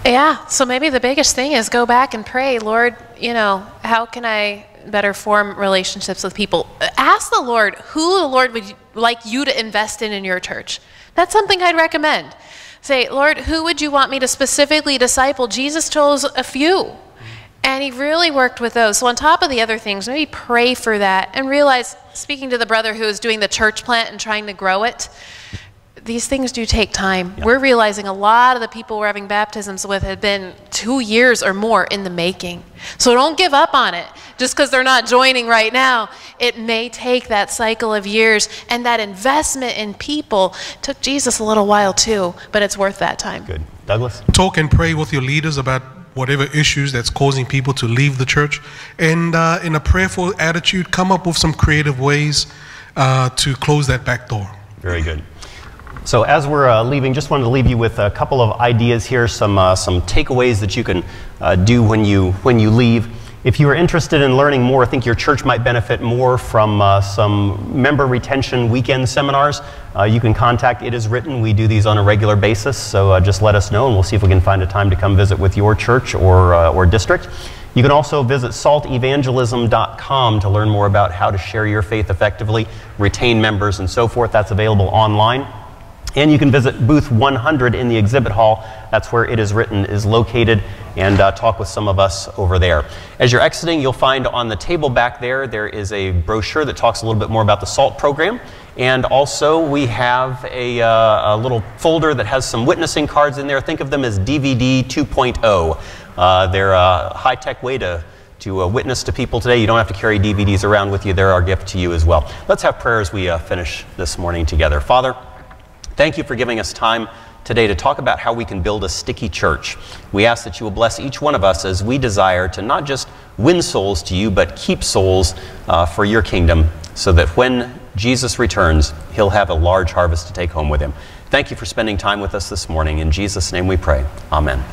Yeah, so maybe the biggest thing is go back and pray, Lord, you know, how can I better form relationships with people? Ask the Lord who the Lord would like you to invest in your church. That's something I'd recommend. Say, Lord, who would you want me to specifically disciple? Jesus chose a few. And he really worked with those. So on top of the other things, maybe pray for that and realize, speaking to the brother who is doing the church plant and trying to grow it, these things do take time. Yeah. We're realizing a lot of the people we're having baptisms with have been 2 years or more in the making. So don't give up on it just because they're not joining right now. It may take that cycle of years, and that investment in people took Jesus a little while too, but it's worth that time. Good. Douglas? Talk and pray with your leaders about whatever issues that's causing people to leave the church. And in a prayerful attitude, come up with some creative ways to close that back door. Very good. So as we're leaving, just wanted to leave you with a couple of ideas here, some takeaways that you can do when you leave. If you are interested in learning more, I think your church might benefit more from some member retention weekend seminars. You can contact It Is Written. We do these on a regular basis, so just let us know and we'll see if we can find a time to come visit with your church or district. You can also visit saltevangelism.com to learn more about how to share your faith effectively, retain members, and so forth. That's available online. And you can visit booth 100 in the exhibit hall. That's where It Is Written is located, and talk with some of us over there. As you're exiting, you'll find on the table back there is a brochure that talks a little bit more about the SALT program. And also we have a little folder that has some witnessing cards in there. Think of them as DVD 2.0. They're a high-tech way to witness to people today. You don't have to carry DVDs around with you. They're our gift to you as well. Let's have prayer as we finish this morning together. Father, thank you for giving us time today to talk about how we can build a sticky church. We ask that you will bless each one of us as we desire to not just win souls to you, but keep souls for your kingdom, so that when Jesus returns, he'll have a large harvest to take home with him. Thank you for spending time with us this morning. In Jesus' name we pray. Amen.